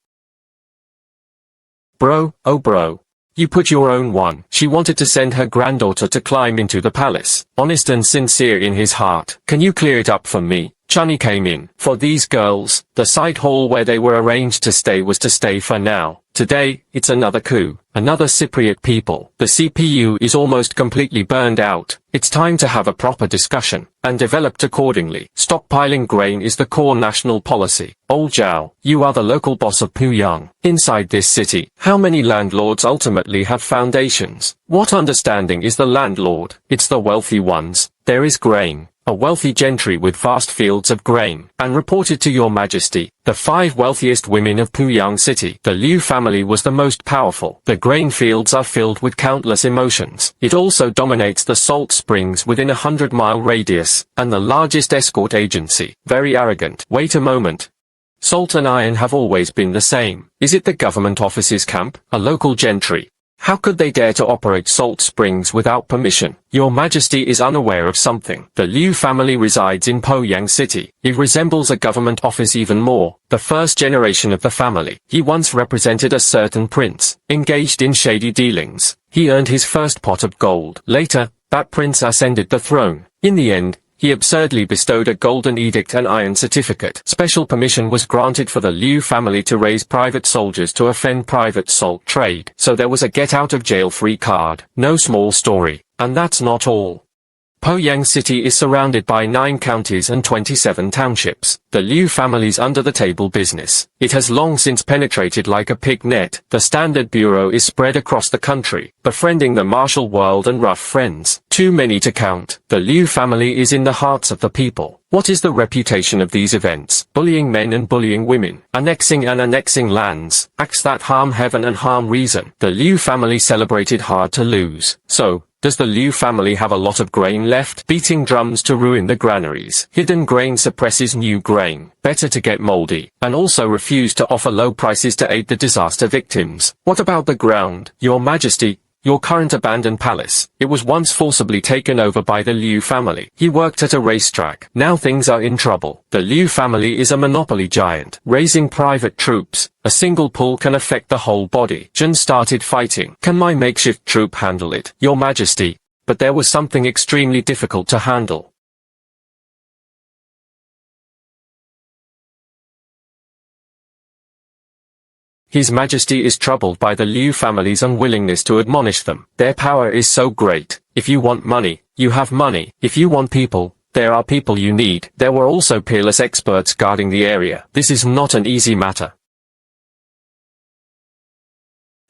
Bro, oh bro. You put your own one. She wanted to send her granddaughter to climb into the palace. Honest and sincere in his heart. Can you clear it up for me? Chunny came in. For these girls, the side hall where they were arranged to stay was to stay for now. Today, it's another coup. Another Cypriot people. The CPU is almost completely burned out. It's time to have a proper discussion, and developed accordingly. Stockpiling grain is the core national policy. Old Zhao, you are the local boss of Puyang. Inside this city, how many landlords ultimately have foundations? What understanding is the landlord? It's the wealthy ones. There is grain. A wealthy gentry with vast fields of grain, and reported to your majesty, the 5 wealthiest women of Puyang city. The Liu family was the most powerful. The grain fields are filled with countless emotions. It also dominates the salt springs within a 100-mile radius, and the largest escort agency. Very arrogant. Wait a moment. Salt and iron have always been the same. Is it the government office's camp? A local gentry. How could they dare to operate salt springs without permission? Your Majesty is unaware of something. The Liu family resides in Poyang City. It resembles a government office even more. The first generation of the family. He once represented a certain prince, engaged in shady dealings. He earned his first pot of gold. Later, that prince ascended the throne. In the end, he absurdly bestowed a golden edict and iron certificate. Special permission was granted for the Liu family to raise private soldiers to offend private salt trade. So there was a get-out-of-jail-free card. No small story. And that's not all. Poyang City is surrounded by 9 counties and 27 townships. The Liu family's under-the-table business. It has long since penetrated like a pig net. The Standard Bureau is spread across the country, befriending the martial world and rough friends. Too many to count. The Liu family is in the hearts of the people. What is the reputation of these events? Bullying men and bullying women. Annexing and annexing lands. Acts that harm heaven and harm reason. The Liu family celebrated hard to lose. So, does the Liu family have a lot of grain left? Beating drums to ruin the granaries. Hidden grain suppresses new grain. Better to get moldy. And also refuse to offer low prices to aid the disaster victims. What about the ground? Your Majesty, Your current abandoned palace. It was once forcibly taken over by the Liu family. He worked at a racetrack. Now things are in trouble. The Liu family is a monopoly giant, raising private troops. A single pull can affect the whole body. Zhen started fighting. Can my makeshift troop handle it, Your Majesty? But there was something extremely difficult to handle. His Majesty is troubled by the Liu family's unwillingness to admonish them. Their power is so great. If you want money, you have money. If you want people, there are people you need. There were also peerless experts guarding the area. This is not an easy matter.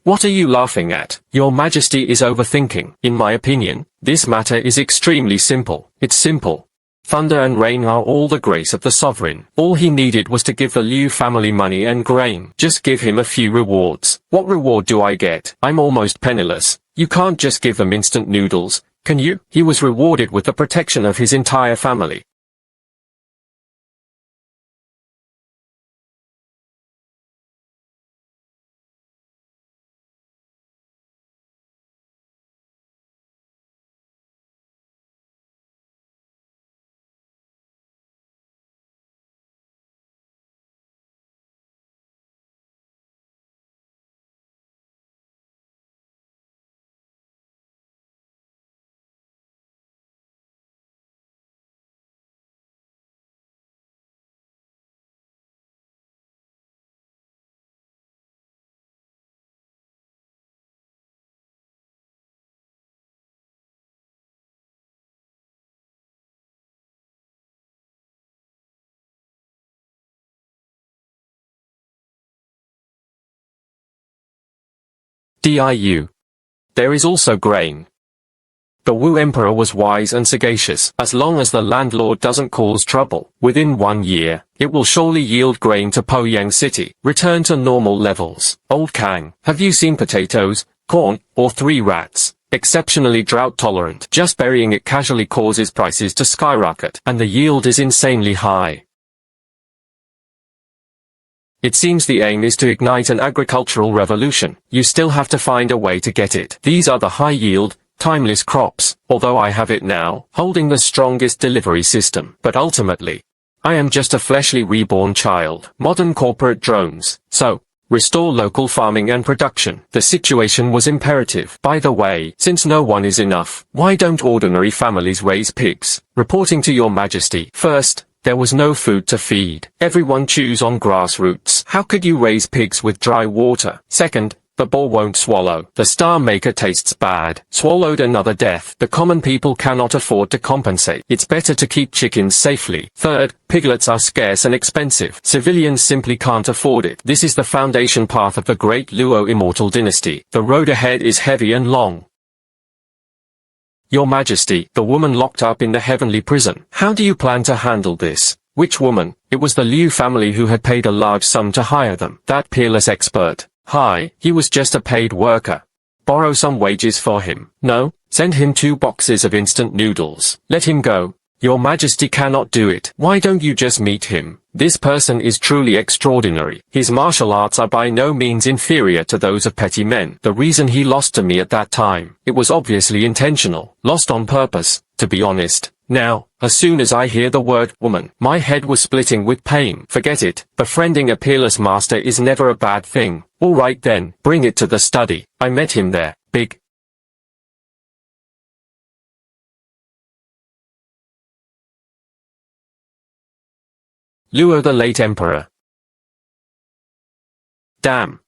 What are you laughing at? Your Majesty is overthinking. In my opinion, this matter is extremely simple. It's simple. Thunder and rain are all the grace of the sovereign. All he needed was to give the Liu family money and grain. Just give him a few rewards. What reward do I get? I'm almost penniless. You can't just give them instant noodles, can you? He was rewarded with the protection of his entire family. Diu. There is also grain. The Wu Emperor was wise and sagacious. As long as the landlord doesn't cause trouble, within 1 year, it will surely yield grain to Poyang City. Return to normal levels. Old Kang, have you seen potatoes, corn, or 3 rats? Exceptionally drought tolerant. Just burying it casually causes prices to skyrocket, and the yield is insanely high. It seems the aim is to ignite an agricultural revolution. You still have to find a way to get it. These are the high-yield, timeless crops, although I have it now, holding the strongest delivery system. But ultimately, I am just a fleshly reborn child. Modern corporate drones. So, restore local farming and production. The situation was imperative. By the way, since no one is enough, why don't ordinary families raise pigs? Reporting to Your Majesty. First, there was no food to feed. Everyone chews on grass roots. How could you raise pigs with dry water? Second, the boar won't swallow. The star maker tastes bad. Swallowed, another death. The common people cannot afford to compensate. It's better to keep chickens safely. Third, piglets are scarce and expensive. Civilians simply can't afford it. This is the foundation path of the great Luo immortal dynasty. The road ahead is heavy and long. Your Majesty, the woman locked up in the heavenly prison. How do you plan to handle this? Which woman? It was the Liu family who had paid a large sum to hire them. That peerless expert. Hi, he was just a paid worker. Borrow some wages for him. No, send him 2 boxes of instant noodles. Let him go. Your Majesty cannot do it. Why don't you just meet him? This person is truly extraordinary. His martial arts are by no means inferior to those of petty men. The reason he lost to me at that time, it was obviously intentional. Lost on purpose, to be honest. Now, as soon as I hear the word woman, my head was splitting with pain. Forget it. Befriending a peerless master is never a bad thing. All right then, bring it to the study. I met him there. Big. Luo, the late emperor. Damn.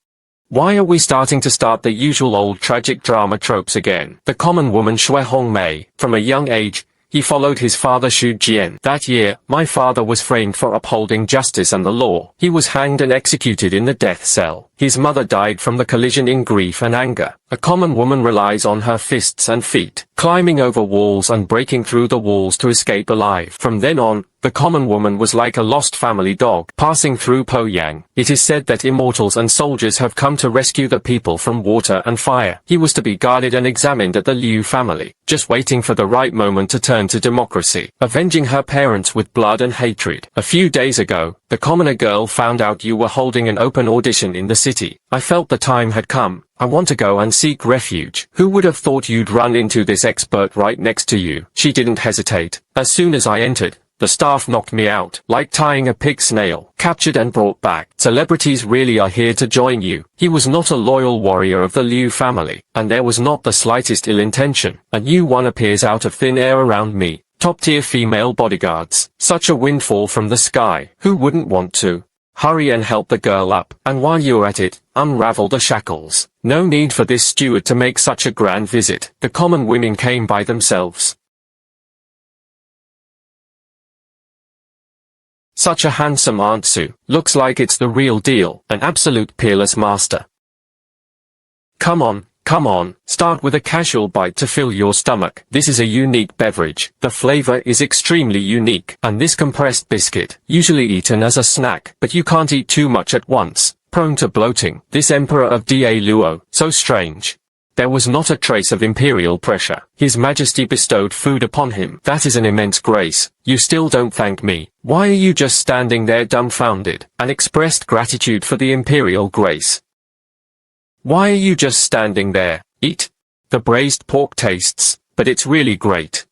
Why are we starting the usual old tragic drama tropes again? The common woman Shui Hongmei. From a young age, he followed his father Xu Jian. That year, my father was framed for upholding justice and the law. He was hanged and executed in the death cell. His mother died from the collision in grief and anger. A common woman relies on her fists and feet, climbing over walls and breaking through the walls to escape alive. From then on, the common woman was like a lost family dog, passing through Poyang. It is said that immortals and soldiers have come to rescue the people from water and fire. He was to be guarded and examined at the Liu family, just waiting for the right moment to turn to democracy, avenging her parents with blood and hatred. A few days ago, the commoner girl found out you were holding an open audition in the city. I felt the time had come. I want to go and seek refuge. Who would have thought you'd run into this expert right next to you? She didn't hesitate. As soon as I entered, the staff knocked me out, like tying a pig snail, captured and brought back. Celebrities really are here to join you. He was not a loyal warrior of the Liu family, and there was not the slightest ill intention. A new one appears out of thin air around me. Top-tier female bodyguards. Such a windfall from the sky. Who wouldn't want to? Hurry and help the girl up, and while you're at it, unravel the shackles. No need for this steward to make such a grand visit. The common women came by themselves. Such a handsome Aunt Sue. Looks like it's the real deal. An absolute peerless master. Come on, start with a casual bite to fill your stomach. This is a unique beverage. The flavor is extremely unique. And this compressed biscuit, usually eaten as a snack, but you can't eat too much at once. Prone to bloating. This emperor of Da Luo, so strange. There was not a trace of imperial pressure. His Majesty bestowed food upon him. That is an immense grace. You still don't thank me. Why are you just standing there dumbfounded? And expressed gratitude for the imperial grace. Why are you just standing there? Eat. The braised pork tastes, but it's really great.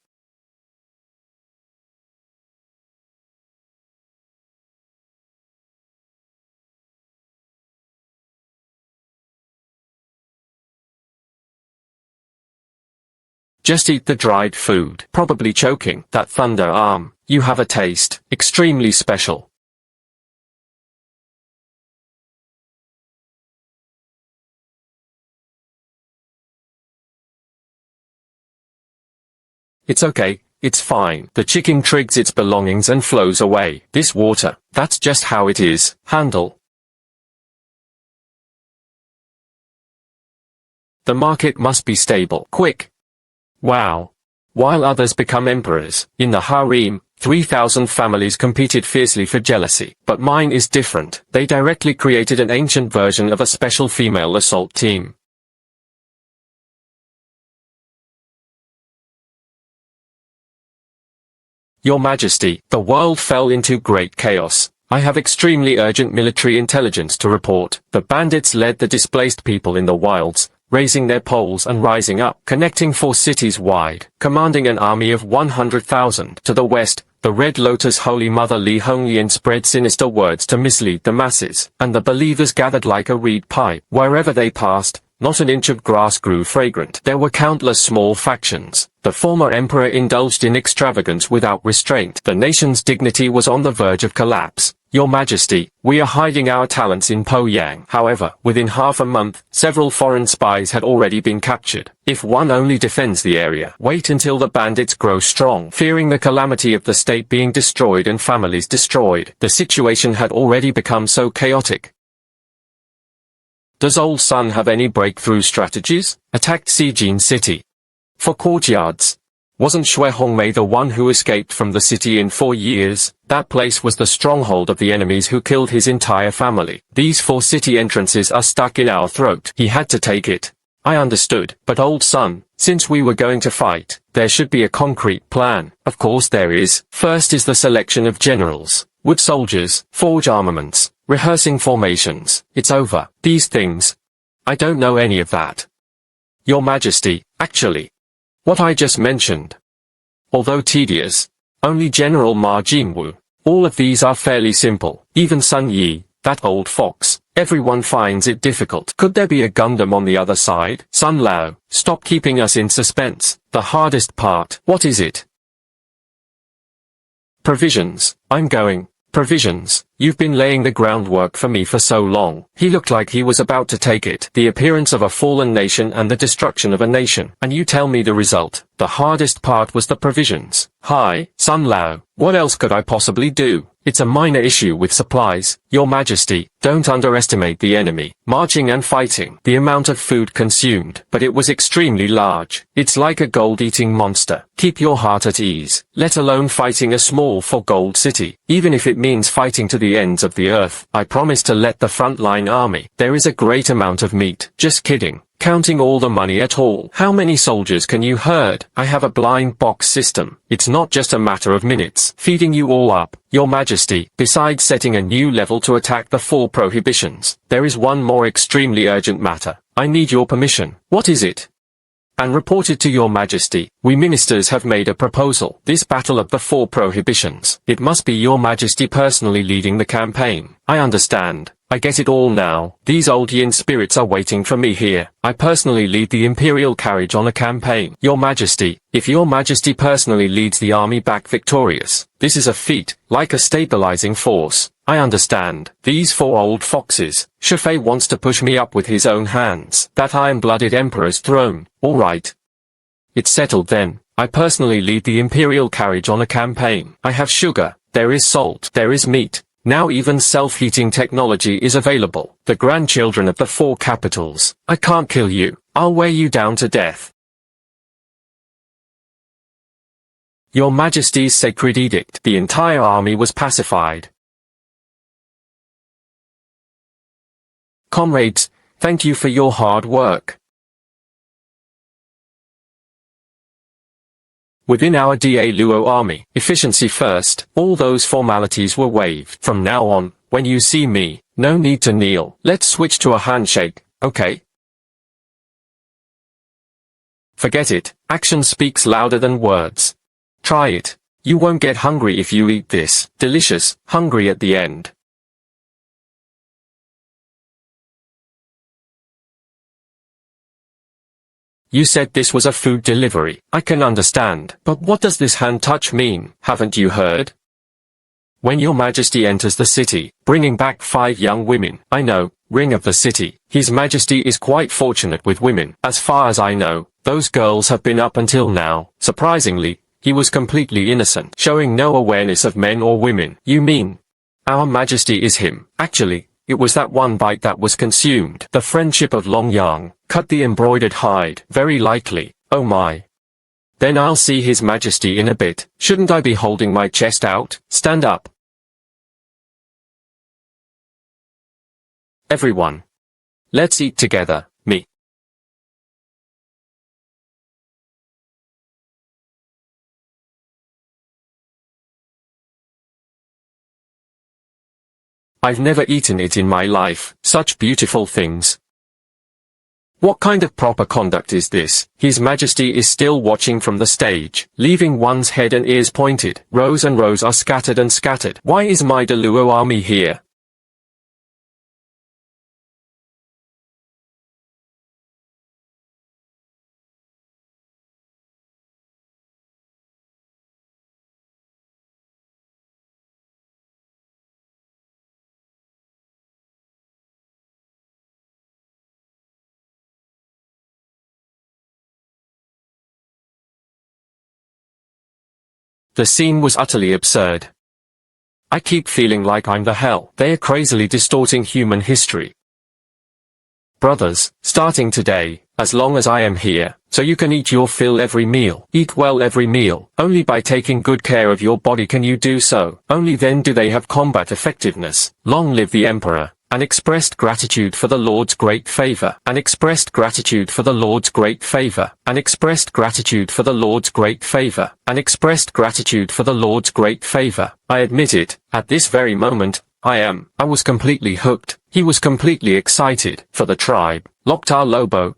Just eat the dried food. Probably choking. That thunder arm. You have a taste. Extremely special. It's okay. It's fine. The chicken trigs its belongings and flows away. This water. That's just how it is. Handle. The market must be stable. Quick. Wow. While others become emperors, in the harem, 3,000 families competed fiercely for jealousy. But mine is different. They directly created an ancient version of a special female assault team. Your Majesty, the world fell into great chaos. I have extremely urgent military intelligence to report. The bandits led the displaced people in the wilds, raising their poles and rising up, connecting 4 cities wide, commanding an army of 100,000. To the west, the Red Lotus Holy Mother Li Hongyan spread sinister words to mislead the masses, and the believers gathered like a reed pipe. Wherever they passed, not an inch of grass grew fragrant. There were countless small factions. The former emperor indulged in extravagance without restraint. The nation's dignity was on the verge of collapse. Your Majesty, we are hiding our talents in Yang. However, within half a month, several foreign spies had already been captured. If one only defends the area, wait until the bandits grow strong. Fearing the calamity of the state being destroyed and families destroyed, the situation had already become so chaotic. Does old Sun have any breakthrough strategies? Attacked Xijin City. For courtyards. Wasn't Xue Hongmei the one who escaped from the city in 4 years? That place was the stronghold of the enemies who killed his entire family. These 4 city entrances are stuck in our throat. He had to take it. I understood. But old Sun, since we were going to fight, there should be a concrete plan. Of course there is. First is the selection of generals, wood soldiers, forge armaments, rehearsing formations. It's over. These things. I don't know any of that. Your Majesty, actually. What I just mentioned. Although tedious, only General Ma Jingwu. All of these are fairly simple. Even Sun Yi, that old fox, everyone finds it difficult. Could there be a Gundam on the other side? Sun Lao, stop keeping us in suspense. The hardest part. What is it? Provisions. I'm going. Provisions. You've been laying the groundwork for me for so long. He looked like he was about to take it. The appearance of a fallen nation and the destruction of a nation. And you tell me the result. The hardest part was the provisions. Hi, Sun Lao. What else could I possibly do? It's a minor issue with supplies. Your Majesty, don't underestimate the enemy. Marching and fighting. The amount of food consumed. But it was extremely large. It's like a gold-eating monster. Keep your heart at ease. Let alone fighting a small 4-gold city. Even if it means fighting to the ends of the earth. I promise to let the frontline army. There is a great amount of meat. Just kidding. Counting all the money at all. How many soldiers can you herd? I have a blind box system. It's not just a matter of minutes. Feeding you all up, Your Majesty. Besides setting a new level to attack the 4 prohibitions, there is one more extremely urgent matter. I need your permission. What is it? And reported to Your Majesty. We ministers have made a proposal. This battle of the 4 prohibitions. It must be Your Majesty personally leading the campaign. I understand. I get it all now. These old yin spirits are waiting for me here. I personally lead the imperial carriage on a campaign. Your Majesty, if Your Majesty personally leads the army back victorious, this is a feat, like a stabilizing force. I understand. These 4 old foxes. Shifei wants to push me up with his own hands. That iron-blooded emperor's throne. All right. It's settled then. I personally lead the imperial carriage on a campaign. I have sugar. There is salt. There is meat. Now even self-heating technology is available. The grandchildren of the 4 capitals. I can't kill you. I'll wear you down to death. Your Majesty's sacred edict. The entire army was pacified. Comrades, thank you for your hard work. Within our Da Luo army, efficiency first, all those formalities were waived. From now on, when you see me, no need to kneel. Let's switch to a handshake, okay? Forget it. Action speaks louder than words. Try it. You won't get hungry if you eat this. Delicious, hungry at the end. You said this was a food delivery. I can understand. But what does this hand touch mean? Haven't you heard? When Your Majesty enters the city, bringing back 5 young women. I know, ring of the city. His Majesty is quite fortunate with women. As far as I know, those girls have been up until now. Surprisingly, he was completely innocent, showing no awareness of men or women. You mean? Our Majesty is him. Actually, it was that one bite that was consumed. The friendship of Long Yang. Cut the embroidered hide. Very likely. Oh my. Then I'll see His Majesty in a bit. Shouldn't I be holding my chest out? Stand up. Everyone. Let's eat together. Me. I've never eaten it in my life. Such beautiful things. What kind of proper conduct is this? His Majesty is still watching from the stage, leaving one's head and ears pointed. Rows and rows are scattered and scattered. Why is my Deluo army here? The scene was utterly absurd. I keep feeling like I'm the hell. They are crazily distorting human history. Brothers, starting today, as long as I am here, so you can eat your fill every meal. Eat well every meal. Only by taking good care of your body can you do so. Only then do they have combat effectiveness. Long live the Emperor. And expressed gratitude for the Lord's great favor. And expressed gratitude for the Lord's great favor. And expressed gratitude for the Lord's great favor. And expressed gratitude for the Lord's great favor. I admit it, at this very moment, I was completely hooked. He was completely excited. For the tribe. Loktar Lobo.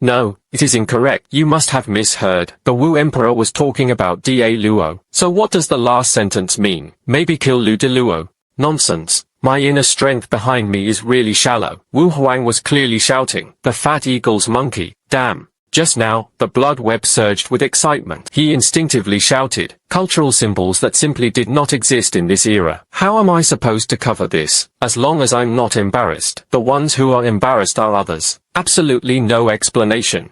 No, it is incorrect. You must have misheard. The Wu Emperor was talking about Da Luo. So what does the last sentence mean? Maybe kill Lu De Luo? Nonsense. My inner strength behind me is really shallow. Wu Huang was clearly shouting. The fat eagle's monkey. Damn. Just now, the blood web surged with excitement. He instinctively shouted, cultural symbols that simply did not exist in this era. How am I supposed to cover this? As long as I'm not embarrassed. The ones who are embarrassed are others. Absolutely no explanation.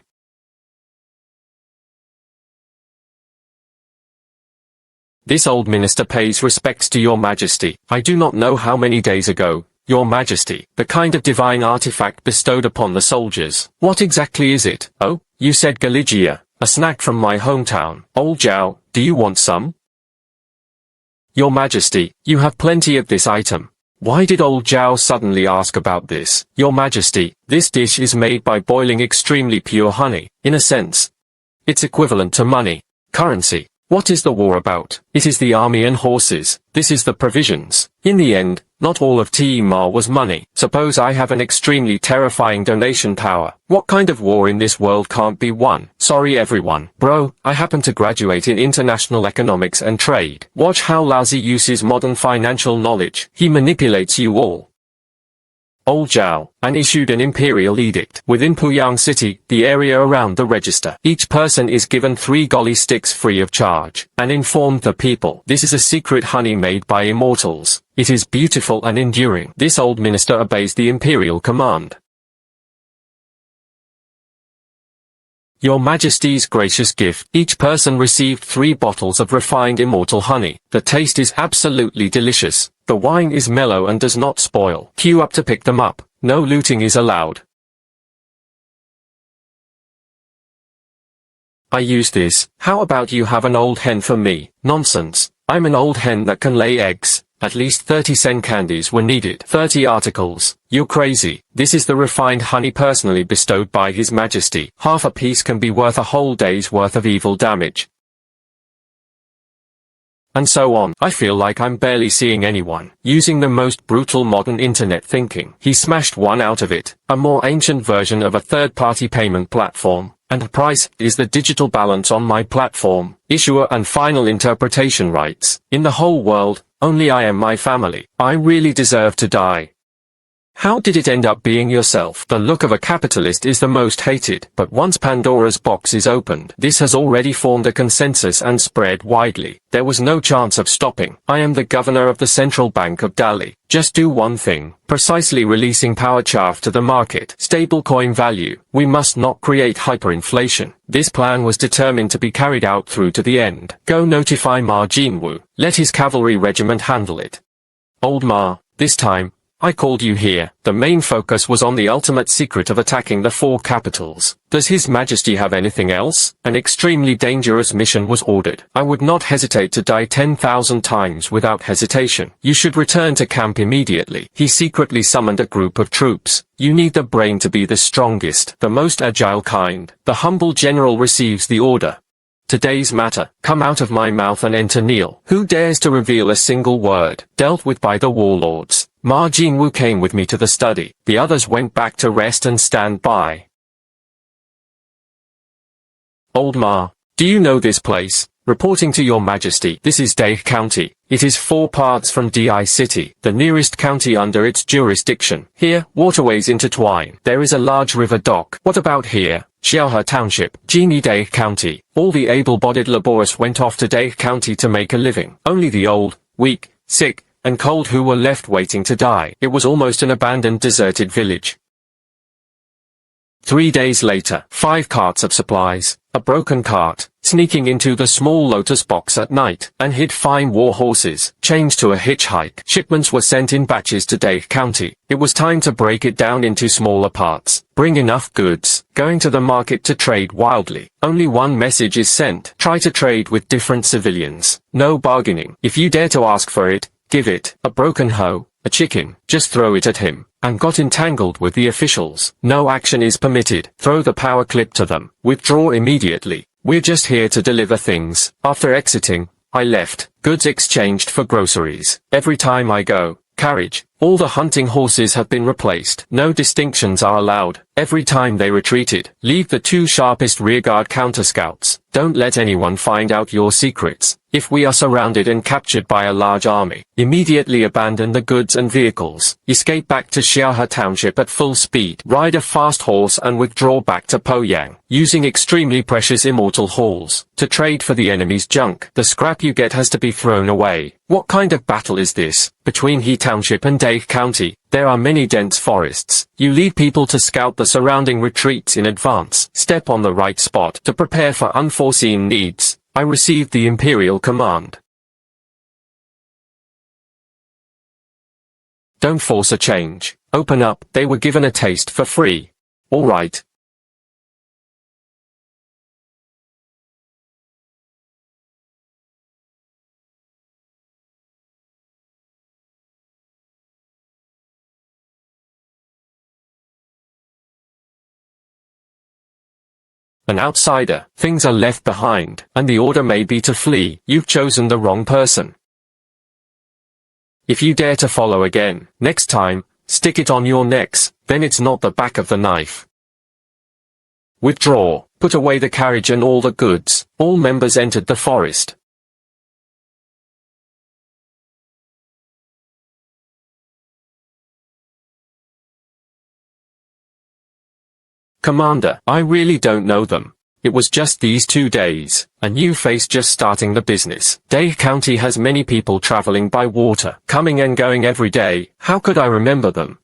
This old minister pays respects to Your Majesty. I do not know how many days ago, Your Majesty, the kind of divine artifact bestowed upon the soldiers. What exactly is it? Oh, you said Galigia, a snack from my hometown. Old Zhao, do you want some? Your Majesty, you have plenty of this item. Why did old Zhao suddenly ask about this? Your Majesty, this dish is made by boiling extremely pure honey. In a sense, it's equivalent to money. Currency. What is the war about? It is the army and horses. This is the provisions. In the end, not all of Timar was money. Suppose I have an extremely terrifying donation power. What kind of war in this world can't be won? Sorry everyone. Bro, I happen to graduate in international economics and trade. Watch how Laozi uses modern financial knowledge. He manipulates you all. Old Zhao, and issued an imperial edict. Within Puyang City, the area around the register, each person is given 3 golly sticks free of charge, and informed the people. This is a secret honey made by immortals. It is beautiful and enduring. This old minister obeys the imperial command. Your Majesty's gracious gift. Each person received 3 bottles of refined immortal honey. The taste is absolutely delicious. The wine is mellow and does not spoil. Queue up to pick them up. No looting is allowed. I use this. How about you have an old hen for me? Nonsense. I'm an old hen that can lay eggs. At least 30 sen candies were needed. 30 articles. You're crazy. This is the refined honey personally bestowed by His Majesty. Half a piece can be worth a whole day's worth of evil damage. And so on. I feel like I'm barely seeing anyone. Using the most brutal modern internet thinking. He smashed one out of it. A more ancient version of a third-party payment platform. And the price is the digital balance on my platform. Issuer and final interpretation rights. In the whole world, only I am my family. I really deserve to die. How did it end up being yourself? The look of a capitalist is the most hated, but once Pandora's box is opened, this has already formed a consensus and spread widely. There was no chance of stopping. I am the governor of the Central Bank of Dali. Just do one thing, precisely releasing power chaff to the market. Stable coin value. We must not create hyperinflation. This plan was determined to be carried out through to the end. Go notify Ma Jinwu. Let his cavalry regiment handle it. Old Ma, this time, I called you here. The main focus was on the ultimate secret of attacking the 4 capitals. Does His Majesty have anything else? An extremely dangerous mission was ordered. I would not hesitate to die 10,000 times without hesitation. You should return to camp immediately. He secretly summoned a group of troops. You need the brain to be the strongest, the most agile kind. The humble general receives the order. Today's matter, come out of my mouth and enter kneel. Who dares to reveal a single word? Dealt with by the warlords. Ma Jinwu came with me to the study. The others went back to rest and stand by. Old Ma, do you know this place? Reporting to Your Majesty, this is Dai County. It is 4 parts from Di City, the nearest county under its jurisdiction. Here, waterways intertwine. There is a large river dock. What about here? Xiaohe Township, Jini Dai County. All the able-bodied laborers went off to Dai County to make a living. Only the old, weak, sick, and cold who were left waiting to die. It was almost an abandoned, deserted village. 3 days later, 5 carts of supplies, a broken cart, sneaking into the small lotus box at night, and hid fine war horses, changed to a hitchhike. Shipments were sent in batches to Dai County. It was time to break it down into smaller parts. Bring enough goods. Going to the market to trade wildly. Only one message is sent. Try to trade with different civilians. No bargaining. If you dare to ask for it, give it. A broken hoe, a chicken, just throw it at him. And got entangled with the officials. No action is permitted. Throw the power clip to them. Withdraw immediately. We're just here to deliver things. After exiting, I left. Goods exchanged for groceries. Every time I go, carriage. All the hunting horses have been replaced. No distinctions are allowed. Every time they retreated, leave the 2 sharpest rearguard counter-scouts. Don't let anyone find out your secrets. If we are surrounded and captured by a large army, immediately abandon the goods and vehicles. Escape back to Xiaohe Township at full speed. Ride a fast horse and withdraw back to Poyang, using extremely precious immortal halls, to trade for the enemy's junk. The scrap you get has to be thrown away. What kind of battle is this? Between He Township and Dai County, there are many dense forests. You lead people to scout the surrounding retreats in advance. Step on the right spot to prepare for unforeseen needs. I received the imperial command. Don't force a change. Open up. They were given a taste for free. All right. An outsider, things are left behind, and the order may be to flee. You've chosen the wrong person. If you dare to follow again, next time, stick it on your necks, then it's not the back of the knife. Withdraw, put away the carriage and all the goods. All members entered the forest. Commander, I really don't know them. It was just these 2 days. A new face just starting the business. Day County has many people traveling by water, coming and going every day. How could I remember them?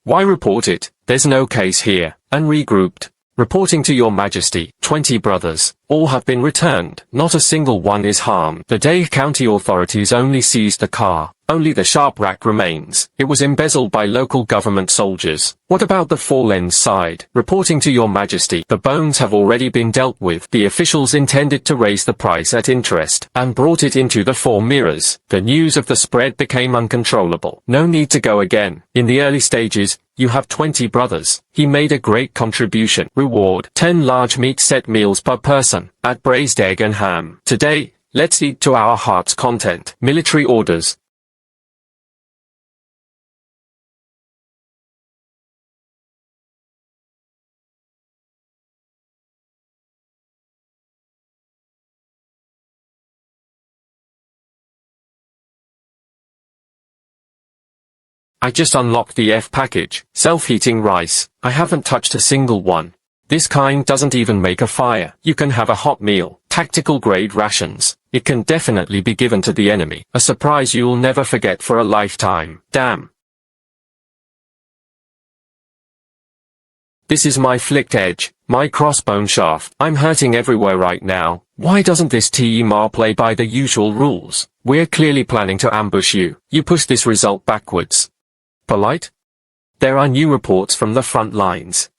Why report it? There's no case here. And regrouped. Reporting to your majesty, 20 brothers, all have been returned. Not a single one is harmed. The Day County authorities only seized the car. Only the sharp rack remains. It was embezzled by local government soldiers. What about the Four-Lens side? Reporting to your majesty, the bones have already been dealt with. The officials intended to raise the price at interest, and brought it into the Four Mirrors. The news of the spread became uncontrollable. No need to go again. In the early stages, you have 20 brothers. He made a great contribution. Reward, 10 large meat set meals per person, at braised egg and ham. Today, let's eat to our heart's content. Military orders. I just unlocked the F package, self-heating rice. I haven't touched a single one. This kind doesn't even make a fire. You can have a hot meal, tactical grade rations. It can definitely be given to the enemy. A surprise you'll never forget for a lifetime. Damn. This is my flicked edge, my crossbone shaft. I'm hurting everywhere right now. Why doesn't this TEMAR play by the usual rules? We're clearly planning to ambush you. You push this result backwards. Polite? There are new reports from the front lines.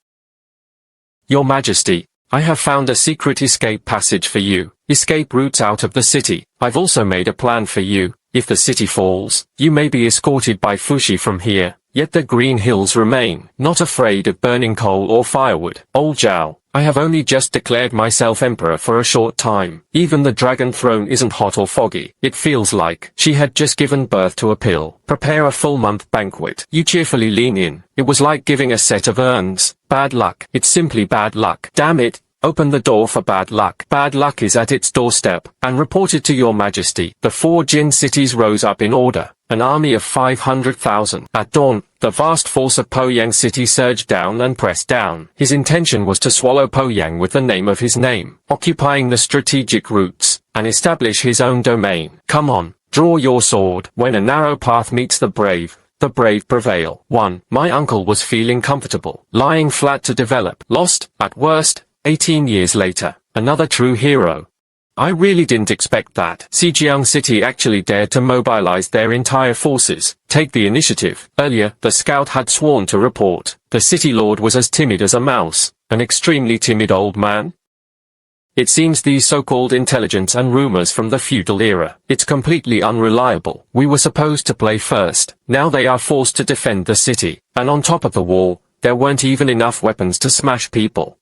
Your Majesty, I have found a secret escape passage for you. Escape routes out of the city. I've also made a plan for you. If the city falls, you may be escorted by Fushi from here. Yet the green hills remain, not afraid of burning coal or firewood. Old Zhao, I have only just declared myself emperor for a short time. Even the dragon throne isn't hot or foggy. It feels like she had just given birth to a pill. Prepare a full-month banquet. You cheerfully lean in. It was like giving a set of urns. Bad luck. It's simply bad luck. Damn it. Open the door for bad luck. Bad luck is at its doorstep, and reported to your majesty. The 4 Jin cities rose up in order, an army of 500,000. At dawn, the vast force of Poyang city surged down and pressed down. His intention was to swallow Poyang with the name of his name, occupying the strategic routes, and establish his own domain. Come on, draw your sword. When a narrow path meets the brave prevail. 1. My uncle was feeling comfortable, lying flat to develop. Lost, at worst, 18 years later, another true hero. I really didn't expect that. Xinjiang City actually dared to mobilize their entire forces, take the initiative. Earlier, the scout had sworn to report. The city lord was as timid as a mouse, an extremely timid old man. It seems these so-called intelligence and rumors from the feudal era. It's completely unreliable. We were supposed to play first. Now they are forced to defend the city. And on top of the wall, there weren't even enough weapons to smash people.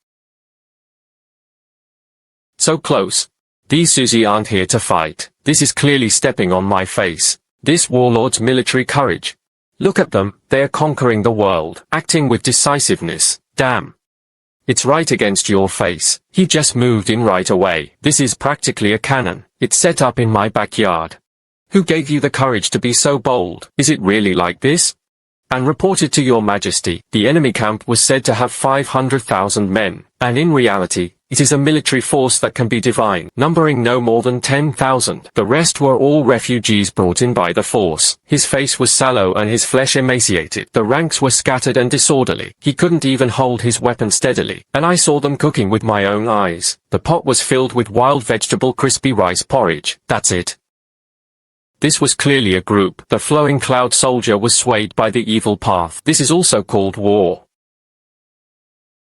So close. These Suzy aren't here to fight. This is clearly stepping on my face. This warlord's military courage. Look at them, they're conquering the world, acting with decisiveness. Damn. It's right against your face. He just moved in right away. This is practically a cannon. It's set up in my backyard. Who gave you the courage to be so bold? Is it really like this? And reported to your majesty, the enemy camp was said to have 500,000 men, and in reality, it is a military force that can be divine, numbering no more than 10,000. The rest were all refugees brought in by the force. His face was sallow and his flesh emaciated. The ranks were scattered and disorderly. He couldn't even hold his weapon steadily, and I saw them cooking with my own eyes. The pot was filled with wild vegetable crispy rice porridge. That's it. This was clearly a group. The flowing cloud soldier was swayed by the evil path. This is also called war.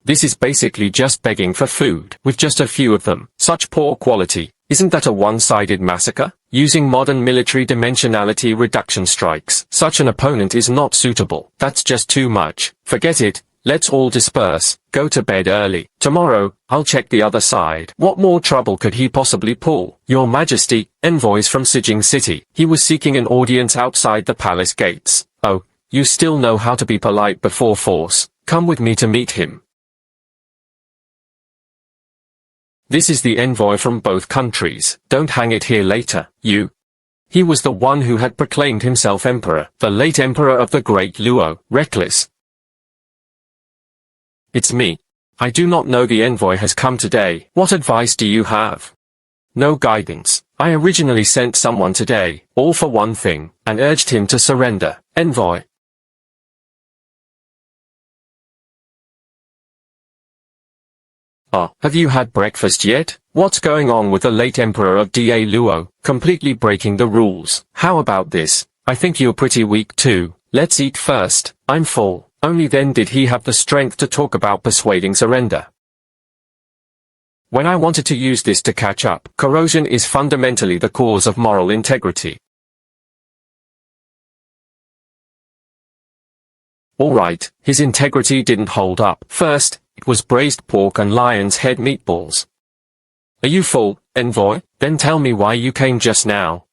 This is basically just begging for food, with just a few of them. Such poor quality. Isn't that a one-sided massacre? Using modern military dimensionality reduction strikes, such an opponent is not suitable. That's just too much. Forget it. Let's all disperse. Go to bed early. Tomorrow, I'll check the other side. What more trouble could he possibly pull? Your Majesty, envoys from Sijing City. He was seeking an audience outside the palace gates. Oh, you still know how to be polite before force. Come with me to meet him. This is the envoy from both countries. Don't hang it here later, you. He was the one who had proclaimed himself emperor, the late emperor of the Great Luo. Reckless. It's me. I do not know the envoy has come today. What advice do you have? No guidance. I originally sent someone today, all for one thing, and urged him to surrender. Envoy. Have you had breakfast yet? What's going on with the late emperor of Da Luo, completely breaking the rules? How about this? I think you're pretty weak too. Let's eat first. I'm full. Only then did he have the strength to talk about persuading surrender. When I wanted to use this to catch up, corrosion is fundamentally the cause of moral integrity. Alright, his integrity didn't hold up. First, it was braised pork and lion's head meatballs. Are you full, envoy? Then tell me why you came just now.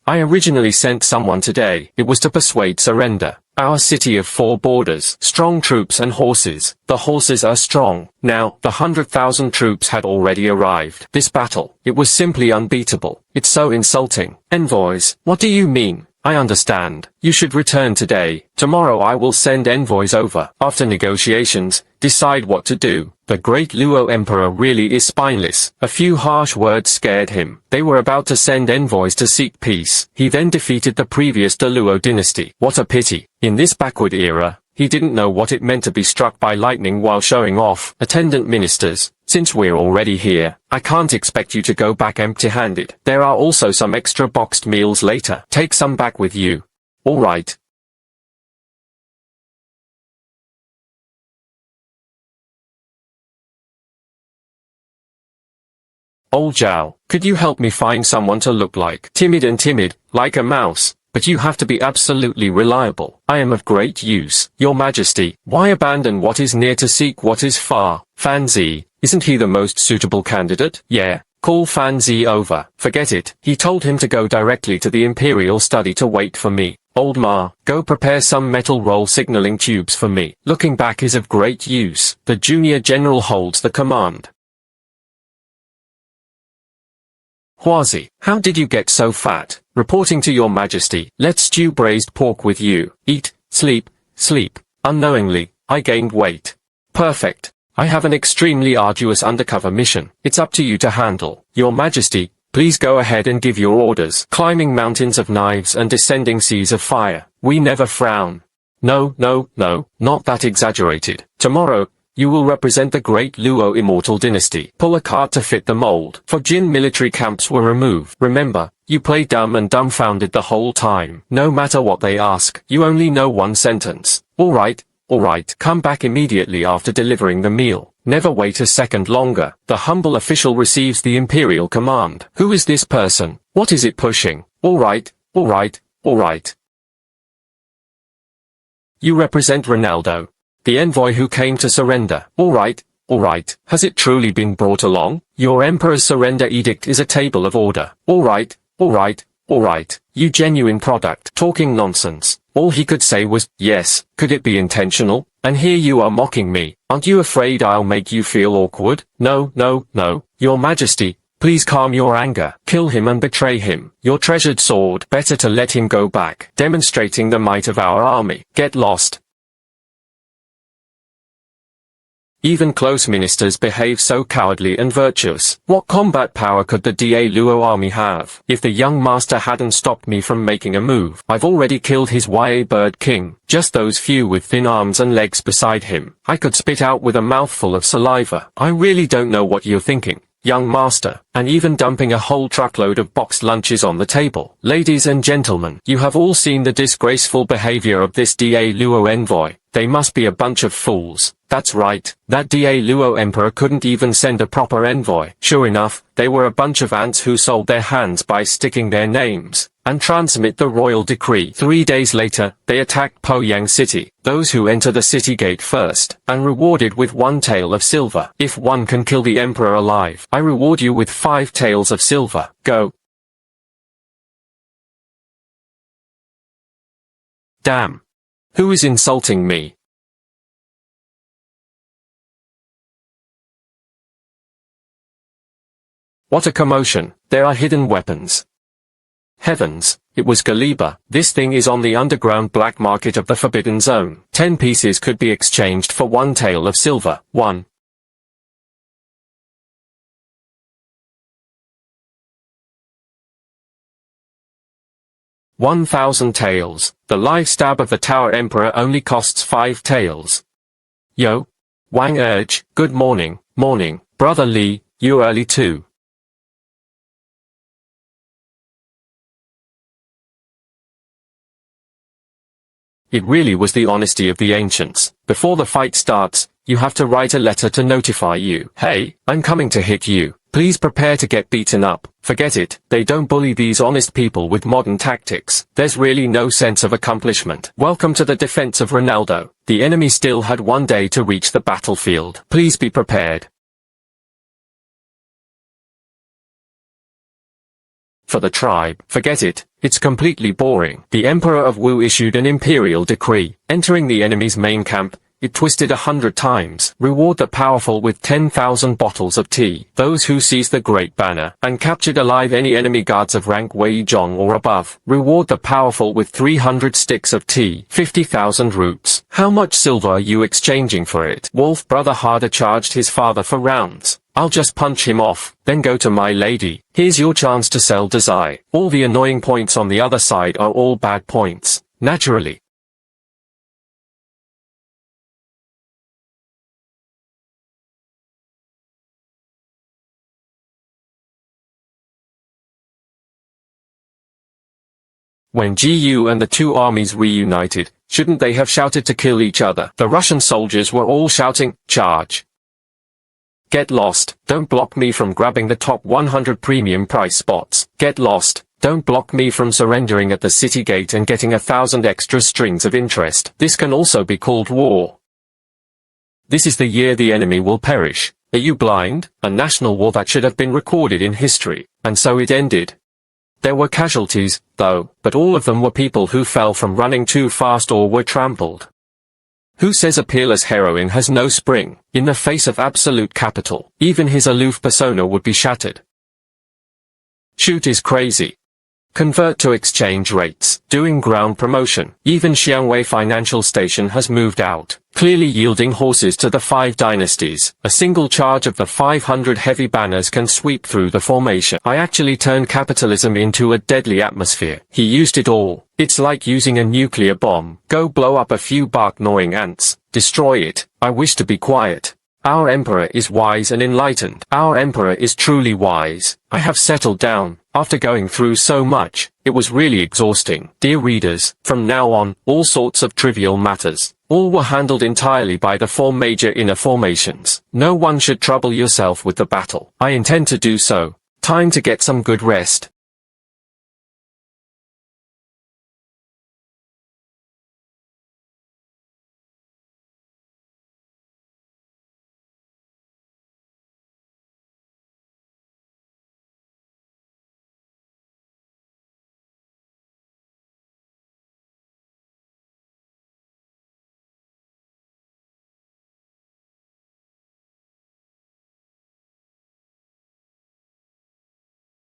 I originally sent someone today. It was to persuade surrender. Our city of 4 borders, strong troops and horses. The horses are strong. Now, the 100,000 troops had already arrived. This battle, it was simply unbeatable. It's so insulting. Envoys, what do you mean? I understand. You should return today. Tomorrow I will send envoys over. After negotiations, decide what to do. The great Luo emperor really is spineless. A few harsh words scared him. They were about to send envoys to seek peace. He then defeated the previous Da Luo dynasty. What a pity. In this backward era, he didn't know what it meant to be struck by lightning while showing off. Attendant ministers, since we're already here, I can't expect you to go back empty-handed. There are also some extra boxed meals later. Take some back with you. All right. Old Zhao, could you help me find someone to look like timid, like a mouse? But you have to be absolutely reliable. I am of great use. Your Majesty, why abandon what is near to seek what is far? Fan Zi, isn't he the most suitable candidate? Yeah, call Fan Zi over. Forget it. He told him to go directly to the Imperial study to wait for me. Old Ma, go prepare some metal roll signaling tubes for me. Looking back is of great use. The junior general holds the command. Huazi, how did you get so fat? Reporting to your Majesty, let's stew braised pork with you. Eat, sleep, sleep. Unknowingly, I gained weight. Perfect. I have an extremely arduous undercover mission. It's up to you to handle. Your Majesty, please go ahead and give your orders. Climbing mountains of knives and descending seas of fire. We never frown. No, not that exaggerated. Tomorrow, you will represent the great Luo immortal dynasty. Pull a cart to fit the mold. For Jin military camps were removed. Remember, you play dumb and dumbfounded the whole time. No matter what they ask, you only know one sentence. Alright, come back immediately after delivering the meal. Never wait a second longer. The humble official receives the imperial command. Who is this person? What is it pushing? Alright. You represent Ronaldo, the envoy who came to surrender. Alright. Has it truly been brought along? Your emperor's surrender edict is a table of order. Alright. You genuine product. Talking nonsense. All he could say was, yes. Could it be intentional? And here you are mocking me. Aren't you afraid I'll make you feel awkward? No. Your Majesty, please calm your anger. Kill him and betray him. Your treasured sword. Better to let him go back. Demonstrating the might of our army. Get lost. Even close ministers behave so cowardly and virtuous. What combat power could the Da Luo army have? If the young master hadn't stopped me from making a move, I've already killed his YA bird king. Just those few with thin arms and legs beside him, I could spit out with a mouthful of saliva. I really don't know what you're thinking, young master, and even dumping a whole truckload of boxed lunches on the table. Ladies and gentlemen, you have all seen the disgraceful behavior of this Da Luo envoy. They must be a bunch of fools. That's right, that Da Luo emperor couldn't even send a proper envoy. Sure enough, they were a bunch of ants who sold their hands by sticking their names and transmit the royal decree. 3 days later, they attacked Poyang city. Those who enter the city gate first, and rewarded with 1 tael of silver. If one can kill the emperor alive, I reward you with 5 taels of silver. Go. Damn. Who is insulting me? What a commotion, there are hidden weapons. Heavens, it was Galiba. This thing is on the underground black market of the Forbidden Zone. 10 pieces could be exchanged for 1 tael of silver. 1. $1,000 taels. The live stab of the Tower Emperor only costs 5 taels. Yo. Wang Urge, good morning, Brother Li, you early too. It really was the honesty of the ancients. Before the fight starts, you have to write a letter to notify you. Hey, I'm coming to hit you. Please prepare to get beaten up. Forget it, they don't bully these honest people with modern tactics. There's really no sense of accomplishment. Welcome to the defense of Ronaldo. The enemy still had 1 day to reach the battlefield. Please be prepared. For the tribe, forget it, it's completely boring. The Emperor of Wu issued an imperial decree. Entering the enemy's main camp, it twisted 100 times. Reward the powerful with 10,000 bottles of tea. Those who seized the Great Banner and captured alive any enemy guards of rank Wei Zhong or above. Reward the powerful with 300 sticks of tea. 50,000 roots. How much silver are you exchanging for it? Wolf Brother Harder charged his father for rounds. I'll just punch him off, then go to my lady. Here's your chance to sell Desai. All the annoying points on the other side are all bad points, naturally. When GU and the 2 armies reunited, shouldn't they have shouted to kill each other? The Russian soldiers were all shouting, charge. Get lost, don't block me from grabbing the top 100 premium price spots. Get lost, don't block me from surrendering at the city gate and getting 1,000 extra strings of interest. This can also be called war. This is the year the enemy will perish. Are you blind? A national war that should have been recorded in history. And so it ended. There were casualties, though, but all of them were people who fell from running too fast or were trampled. Who says a peerless heroine has no spring? In the face of absolute capital, even his aloof persona would be shattered. Shoot is crazy. Convert to exchange rates. Doing ground promotion. Even Xiangwei Financial Station has moved out, clearly yielding horses to the 5 dynasties. A single charge of the 500 heavy banners can sweep through the formation. I actually turned capitalism into a deadly atmosphere. He used it all. It's like using a nuclear bomb. Go blow up a few bark-gnawing ants. Destroy it. I wish to be quiet. Our emperor is wise and enlightened. Our emperor is truly wise. I have settled down. After going through so much, it was really exhausting. Dear readers, from now on, all sorts of trivial matters, all were handled entirely by the 4 major inner formations. No one should trouble yourself with the battle. I intend to do so. Time to get some good rest.